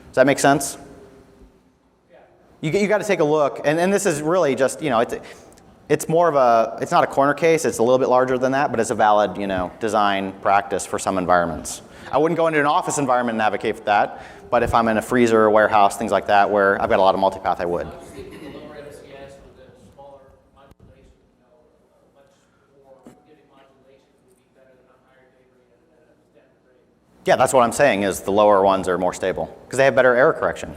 Does that make sense? Yeah. You got to take a look, and this is really just, it's more of it's not a corner case, it's a little bit larger than that, but it's a valid, design practice for some environments. I wouldn't go into an office environment and advocate for that, but if I'm in a freezer or warehouse, things like that, where I've got a lot of multipath, I would. I was thinking the lower MCS with the smaller modulation, much more giving modulation would be better than a higher data rate at a standard rate. Yeah, that's what I'm saying is the lower ones are more stable because they have better error correction.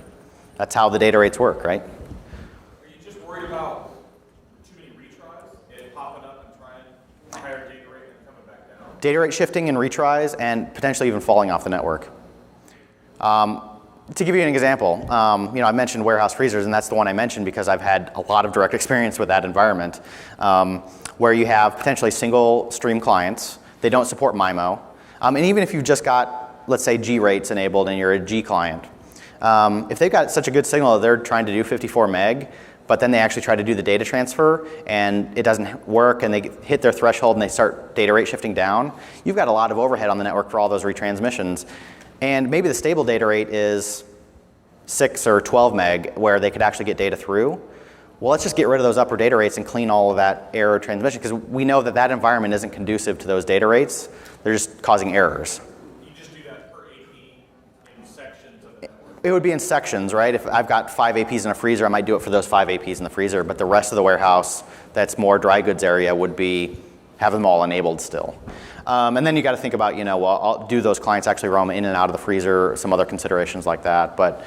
That's how the data rates work, right? Are you just worried about too many retries and popping up and trying a higher data rate and coming back down? Data rate shifting and retries and potentially even falling off the network. To give you an example, I mentioned warehouse freezers, and that's the one I mentioned because I've had a lot of direct experience with that environment, where you have potentially single stream clients. They don't support MIMO. And even if you've just got, let's say, G rates enabled and you're a G client, if they've got such a good signal that they're trying to do 54 meg, but then they actually try to do the data transfer and it doesn't work and they hit their threshold and they start data rate shifting down, you've got a lot of overhead on the network for all those retransmissions. And maybe the stable data rate is 6 or 12 meg where they could actually get data through. Well, let's just get rid of those upper data rates and clean all of that error transmission because we know that that environment isn't conducive to those data rates. They're just causing errors. You just do that per AP in sections of the network? It would be in sections, right? If I've got 5 APs in a freezer, I might do it for those 5 APs in the freezer, but the rest of the warehouse that's more dry goods area would be have them all enabled still. And then you got to think about, well, do those clients actually roam in and out of the freezer, some other considerations like that. But,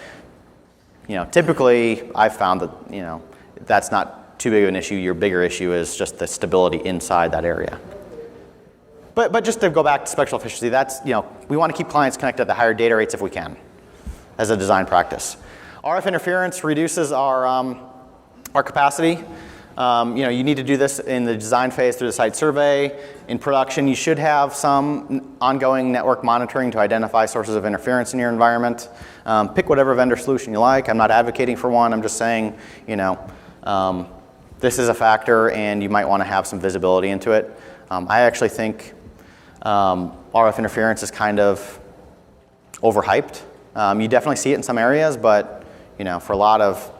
typically I've found that, that's not too big of an issue. Your bigger issue is just the stability inside that area. But just to go back to spectral efficiency, that's, we want to keep clients connected at the higher data rates if we can as a design practice. RF interference reduces our capacity. You need to do this in the design phase through the site survey. In production, you should have some ongoing network monitoring to identify sources of interference in your environment. Pick whatever vendor solution you like. I'm not advocating for one. I'm just saying, this is a factor and you might want to have some visibility into it. I actually think RF interference is kind of overhyped. You definitely see it in some areas, but for a lot of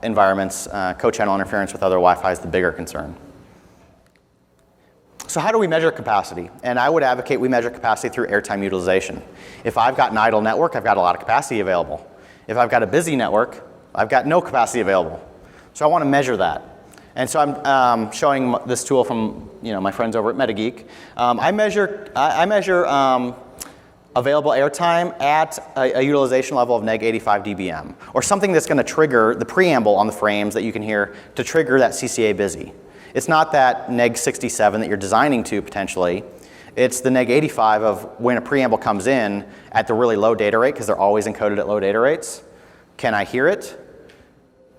environments, co-channel interference with other Wi-Fi is the bigger concern. So how do we measure capacity? And I would advocate we measure capacity through airtime utilization. If I've got an idle network, I've got a lot of capacity available. If I've got a busy network, I've got no capacity available. So I want to measure that. And so I'm showing this tool from my friends over at MetaGeek. I measure available airtime at a utilization level of neg 85 dBm, or something that's going to trigger the preamble on the frames that you can hear to trigger that CCA busy. It's not that neg 67 that you're designing to potentially. It's the neg 85 of when a preamble comes in at the really low data rate, because they're always encoded at low data rates. Can I hear it?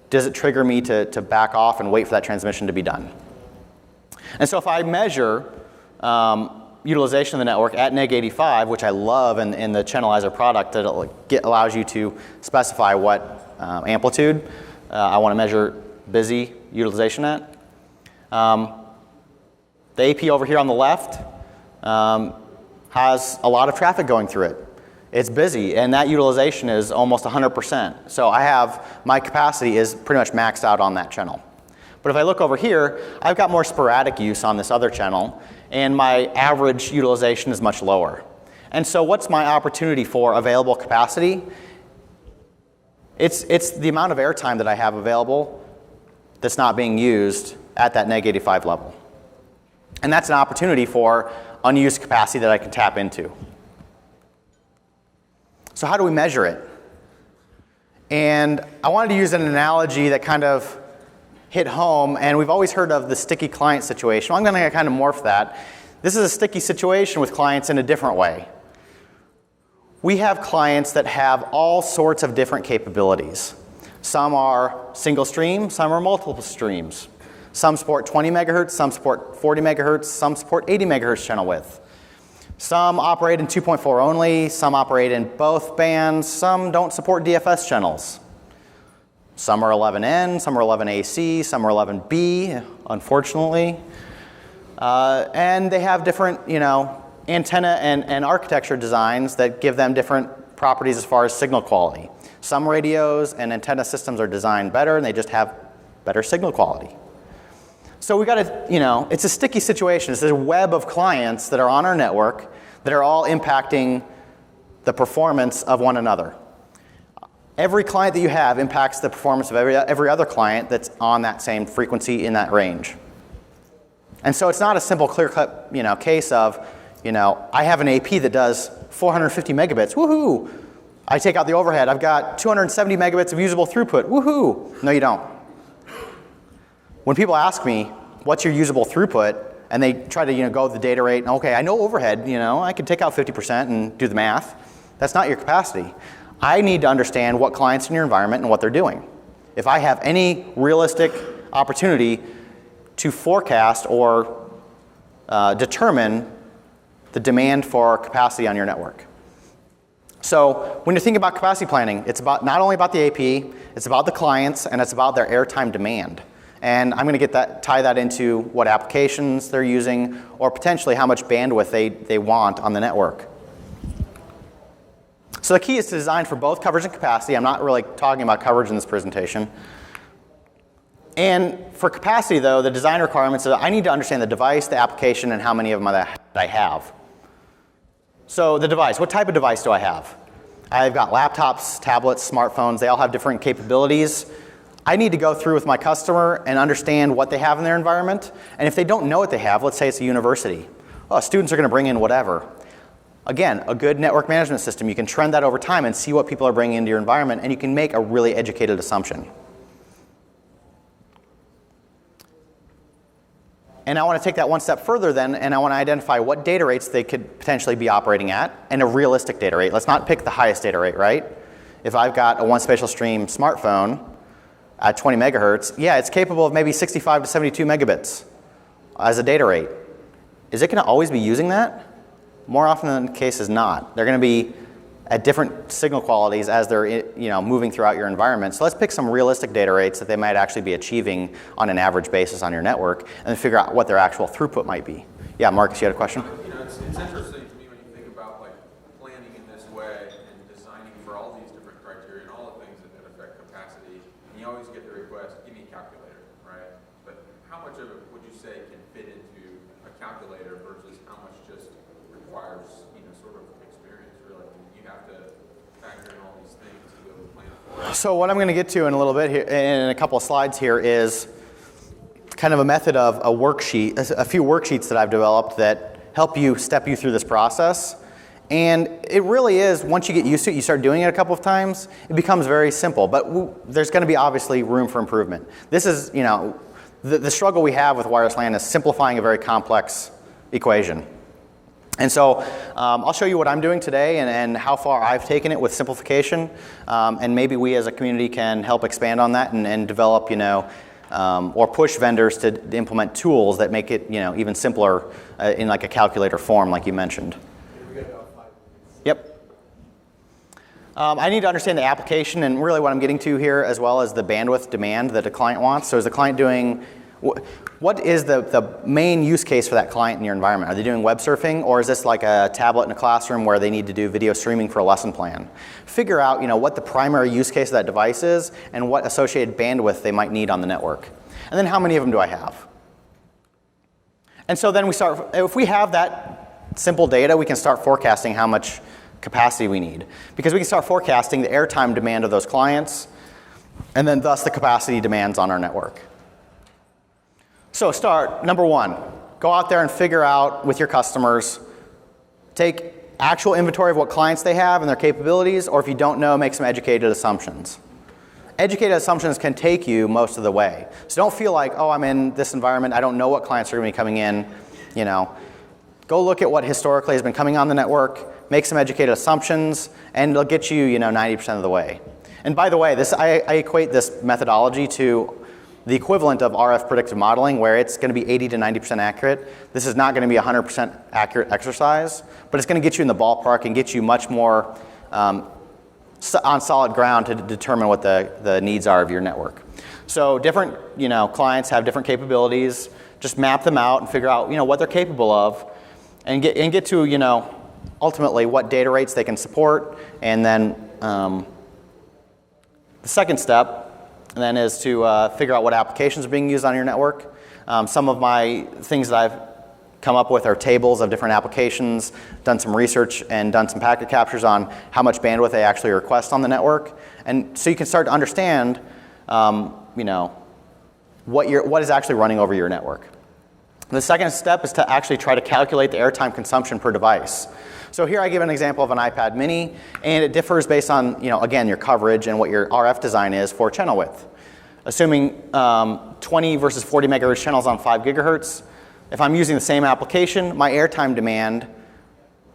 Does it trigger me to back off and wait for that transmission to be done? And so if I measure utilization of the network at neg 85, which I love in the channelizer product, that allows you to specify what amplitude I want to measure busy utilization at. The AP over here on the left has a lot of traffic going through it. It's busy, and that utilization is almost 100%. So my capacity is pretty much maxed out on that channel. But if I look over here, I've got more sporadic use on this other channel, and my average utilization is much lower. And so what's my opportunity for available capacity? It's the amount of airtime that I have available that's not being used at that neg 85 level. And that's an opportunity for unused capacity that I can tap into. So how do we measure it? And I wanted to use an analogy that kind of hit home, and we've always heard of the sticky client situation. Well, I'm going to kind of morph that. This is a sticky situation with clients in a different way. We have clients that have all sorts of different capabilities. Some are single stream, some are multiple streams. Some support 20 megahertz, some support 40 megahertz, some support 80 megahertz channel width. Some operate in 2.4 only, some operate in both bands, some don't support DFS channels. Some are 11N, some are 11AC, some are 11B, unfortunately. And they have different, antenna and architecture designs that give them different properties as far as signal quality. Some radios and antenna systems are designed better, and they just have better signal quality. So we got to, it's a sticky situation. It's this web of clients that are on our network that are all impacting the performance of one another. Every client that you have impacts the performance of every other client that's on that same frequency in that range. And so it's not a simple clear-cut, case of, I have an AP that does 450 megabits, woohoo! I take out the overhead, I've got 270 megabits of usable throughput, woohoo! No, you don't. When people ask me, what's your usable throughput, and they try to go with the data rate, okay, I know overhead, I can take out 50% and do the math. That's not your capacity. I need to understand what clients in your environment and what they're doing. If I have any realistic opportunity to forecast or determine the demand for capacity on your network. So when you're thinking about capacity planning, it's about not only about the AP, it's about the clients, and it's about their airtime demand. And I'm going to tie that into what applications they're using, or potentially how much bandwidth they want on the network. So the key is to design for both coverage and capacity. I'm not really talking about coverage in this presentation. And for capacity, though, the design requirements are I need to understand the device, the application, and how many of them that I have. So the device, what type of device do I have? I've got laptops, tablets, smartphones. They all have different capabilities. I need to go through with my customer and understand what they have in their environment. And if they don't know what they have, let's say it's a university. Oh, students are going to bring in whatever. Again, a good network management system, you can trend that over time and see what people are bringing into your environment, and you can make a really educated assumption. And I want to take that one step further then, and I want to identify what data rates they could potentially be operating at, and a realistic data rate. Let's not pick the highest data rate, right? If I've got a one spatial stream smartphone at 20 megahertz, yeah, it's capable of maybe 65 to 72 megabits as a data rate. Is it going to always be using that? More often than the case is not. They're going to be at different signal qualities as they're moving throughout your environment. So let's pick some realistic data rates that they might actually be achieving on an average basis on your network, and then figure out what their actual throughput might be. Yeah, Marcus, you had a question? It's interesting to me when you think about planning in this way and designing for all these different criteria and all the things that affect capacity. And you always get the request, give me a calculator, right? But how much of it would you say can fit into a calculator versus how much just requires sort of experience, really? You have to factor in all these things to be able to plan for it. So what I'm going to get to in a little bit here, in a couple of slides here, is kind of a method of a worksheet, a few worksheets that I've developed that help you step you through this process. And it really is, once you get used to it, you start doing it a couple of times, it becomes very simple. But there's going to be obviously room for improvement. This is, the struggle we have with wireless LAN is simplifying a very complex equation. And so I'll show you what I'm doing today and how far I've taken it with simplification. And maybe we as a community can help expand on that and develop, or push vendors to implement tools that make it, even simpler in like a calculator form, like you mentioned. Yep. I need to understand the application and really what I'm getting to here, as well as the bandwidth demand that a client wants. So is the client doing, what is the main use case for that client in your environment? Are they doing web surfing, or is this like a tablet in a classroom where they need to do video streaming for a lesson plan? Figure out, what the primary use case of that device is and what associated bandwidth they might need on the network. And then how many of them do I have? And so then if we have that simple data, we can start forecasting how much capacity we need. Because we can start forecasting the airtime demand of those clients, and then thus the capacity demands on our network. So number one, go out there and figure out with your customers, take actual inventory of what clients they have and their capabilities, or if you don't know, make some educated assumptions. Educated assumptions can take you most of the way. So don't feel like, oh, I'm in this environment, I don't know what clients are going to be coming in. Go look at what historically has been coming on the network, make some educated assumptions, and it'll get you, 90% of the way. And by the way, I equate this methodology to the equivalent of RF predictive modeling, where it's going to be 80 to 90% accurate. This is not going to be a 100% accurate exercise, but it's going to get you in the ballpark and get you much more on solid ground to determine what the needs are of your network. So different clients have different capabilities. Just map them out and figure out what they're capable of, and get to ultimately what data rates they can support. And then the second step then is to figure out what applications are being used on your network. Some of my things that I've come up with are tables of different applications, done some research and done some packet captures on how much bandwidth they actually request on the network. And so you can start to understand what is actually running over your network. The second step is to actually try to calculate the airtime consumption per device. So here I give an example of an iPad mini, and it differs based on, again, your coverage and what your RF design is for channel width. Assuming 20 versus 40 megahertz channels on 5 gigahertz, if I'm using the same application, my airtime demand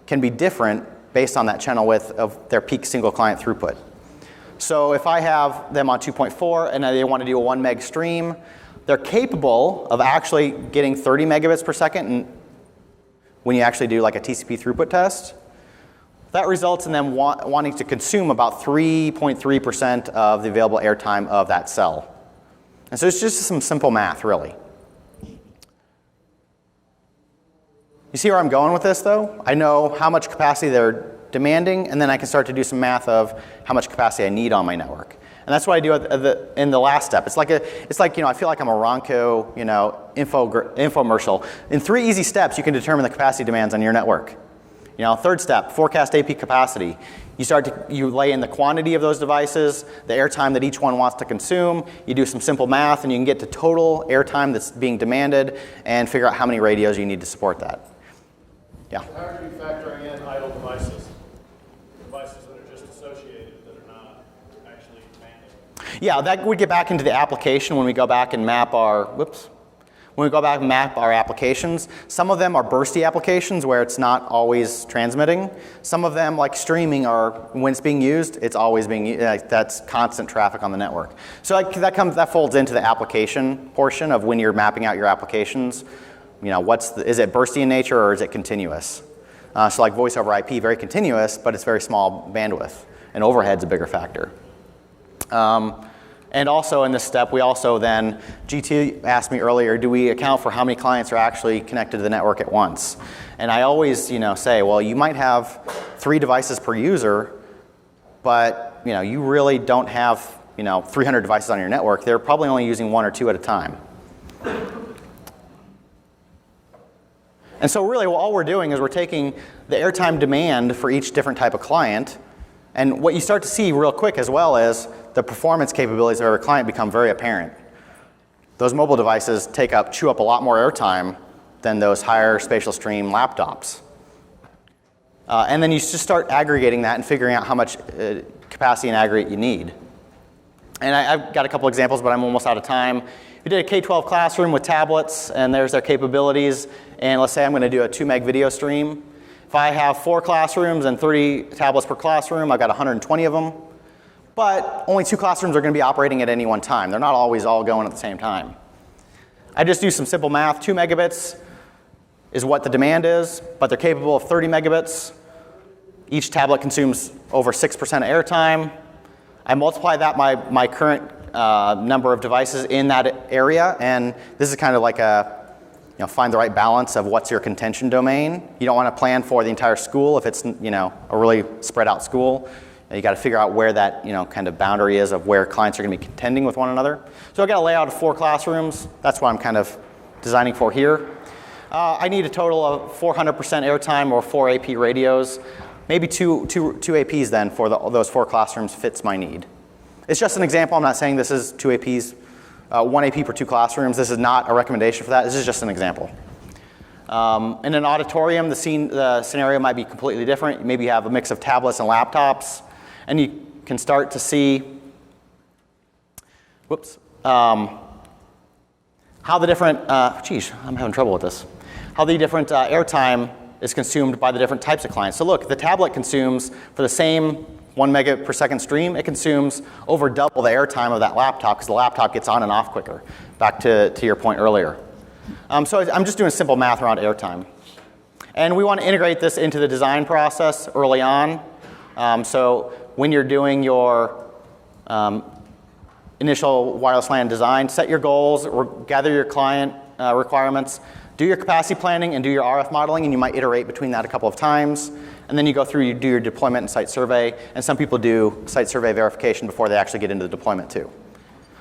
can be different based on that channel width of their peak single client throughput. So if I have them on 2.4 and they want to do a 1 meg stream, they're capable of actually getting 30 megabits per second when you actually do like a TCP throughput test. That results in them wanting to consume about 3.3% of the available airtime of that cell. And so it's just some simple math, really. You see where I'm going with this, though? I know how much capacity they're demanding, and then I can start to do some math of how much capacity I need on my network. And that's what I do in the last step. It's like I feel like I'm a Ronco, infomercial. In 3 easy steps, you can determine the capacity demands on your network. Third step, forecast AP capacity. You lay in the quantity of those devices, the airtime that each one wants to consume. You do some simple math, and you can get to total airtime that's being demanded, and figure out how many radios you need to support that. Yeah. How are you factoring in idle devices? Devices that are just associated, that are not actually demanding? Yeah, that would get back into the application when we go back and map our, applications. Some of them are bursty applications where it's not always transmitting. Some of them, like streaming, are when it's being used, it's always being used. That's constant traffic on the network. So that folds into the application portion of when you're mapping out your applications. Is it bursty in nature or is it continuous? So like voice over IP, very continuous, but it's very small bandwidth, and overhead's a bigger factor. And also in this step, we also then, GT asked me earlier, do we account for how many clients are actually connected to the network at once? And I always, say, well, you might have 3 devices per user, but, you really don't have, 300 devices on your network. They're probably only using 1 or 2 at a time. And so really all we're doing is we're taking the airtime demand for each different type of client, and what you start to see real quick as well is the performance capabilities of every client become very apparent. Those mobile devices chew up a lot more airtime than those higher spatial stream laptops. And then you just start aggregating that and figuring out how much capacity in aggregate you need. And I've got a couple examples, but I'm almost out of time. We did a K-12 classroom with tablets, and there's their capabilities. And let's say I'm going to do a 2 meg video stream. If I have 4 classrooms and 30 tablets per classroom, I've got 120 of them. but only 2 classrooms are going to be operating at any one time. They're not always all going at the same time. I just do some simple math. 2 megabits is what the demand is, but they're capable of 30 megabits. Each tablet consumes over 6% of airtime. I multiply that by my current number of devices in that area, and this is kind of like a, find the right balance of what's your contention domain. You don't want to plan for the entire school if it's, a really spread out school. You got to figure out where that, kind of boundary is of where clients are going to be contending with one another. So I've got a layout of 4 classrooms. That's what I'm kind of designing for here. I need a total of 400% airtime or 4 AP radios. Maybe two APs then for those 4 classrooms fits my need. It's just an example. I'm not saying this is 2 APs, 1 AP per 2 classrooms. This is not a recommendation for that. This is just an example. In an auditorium, the scenario might be completely different. Maybe you have a mix of tablets and laptops, and you can start to see, how the different, I'm having trouble with this. How the different airtime is consumed by the different types of clients. So look, the tablet consumes, for the same 1 megabit per second stream, it consumes over double the airtime of that laptop because the laptop gets on and off quicker, back to your point earlier. So I'm just doing simple math around airtime. And we want to integrate this into the design process early on. So when you're doing your initial wireless LAN design, set your goals, or gather your client requirements, do your capacity planning and do your RF modeling, and you might iterate between that a couple of times. And then you go through, you do your deployment and site survey, and some people do site survey verification before they actually get into the deployment too.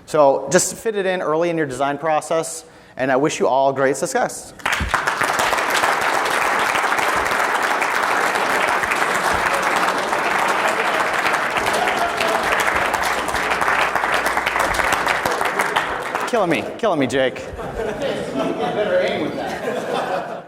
So just fit it in early in your design process, and I wish you all great success. Killing me, Jake. Better aim with that.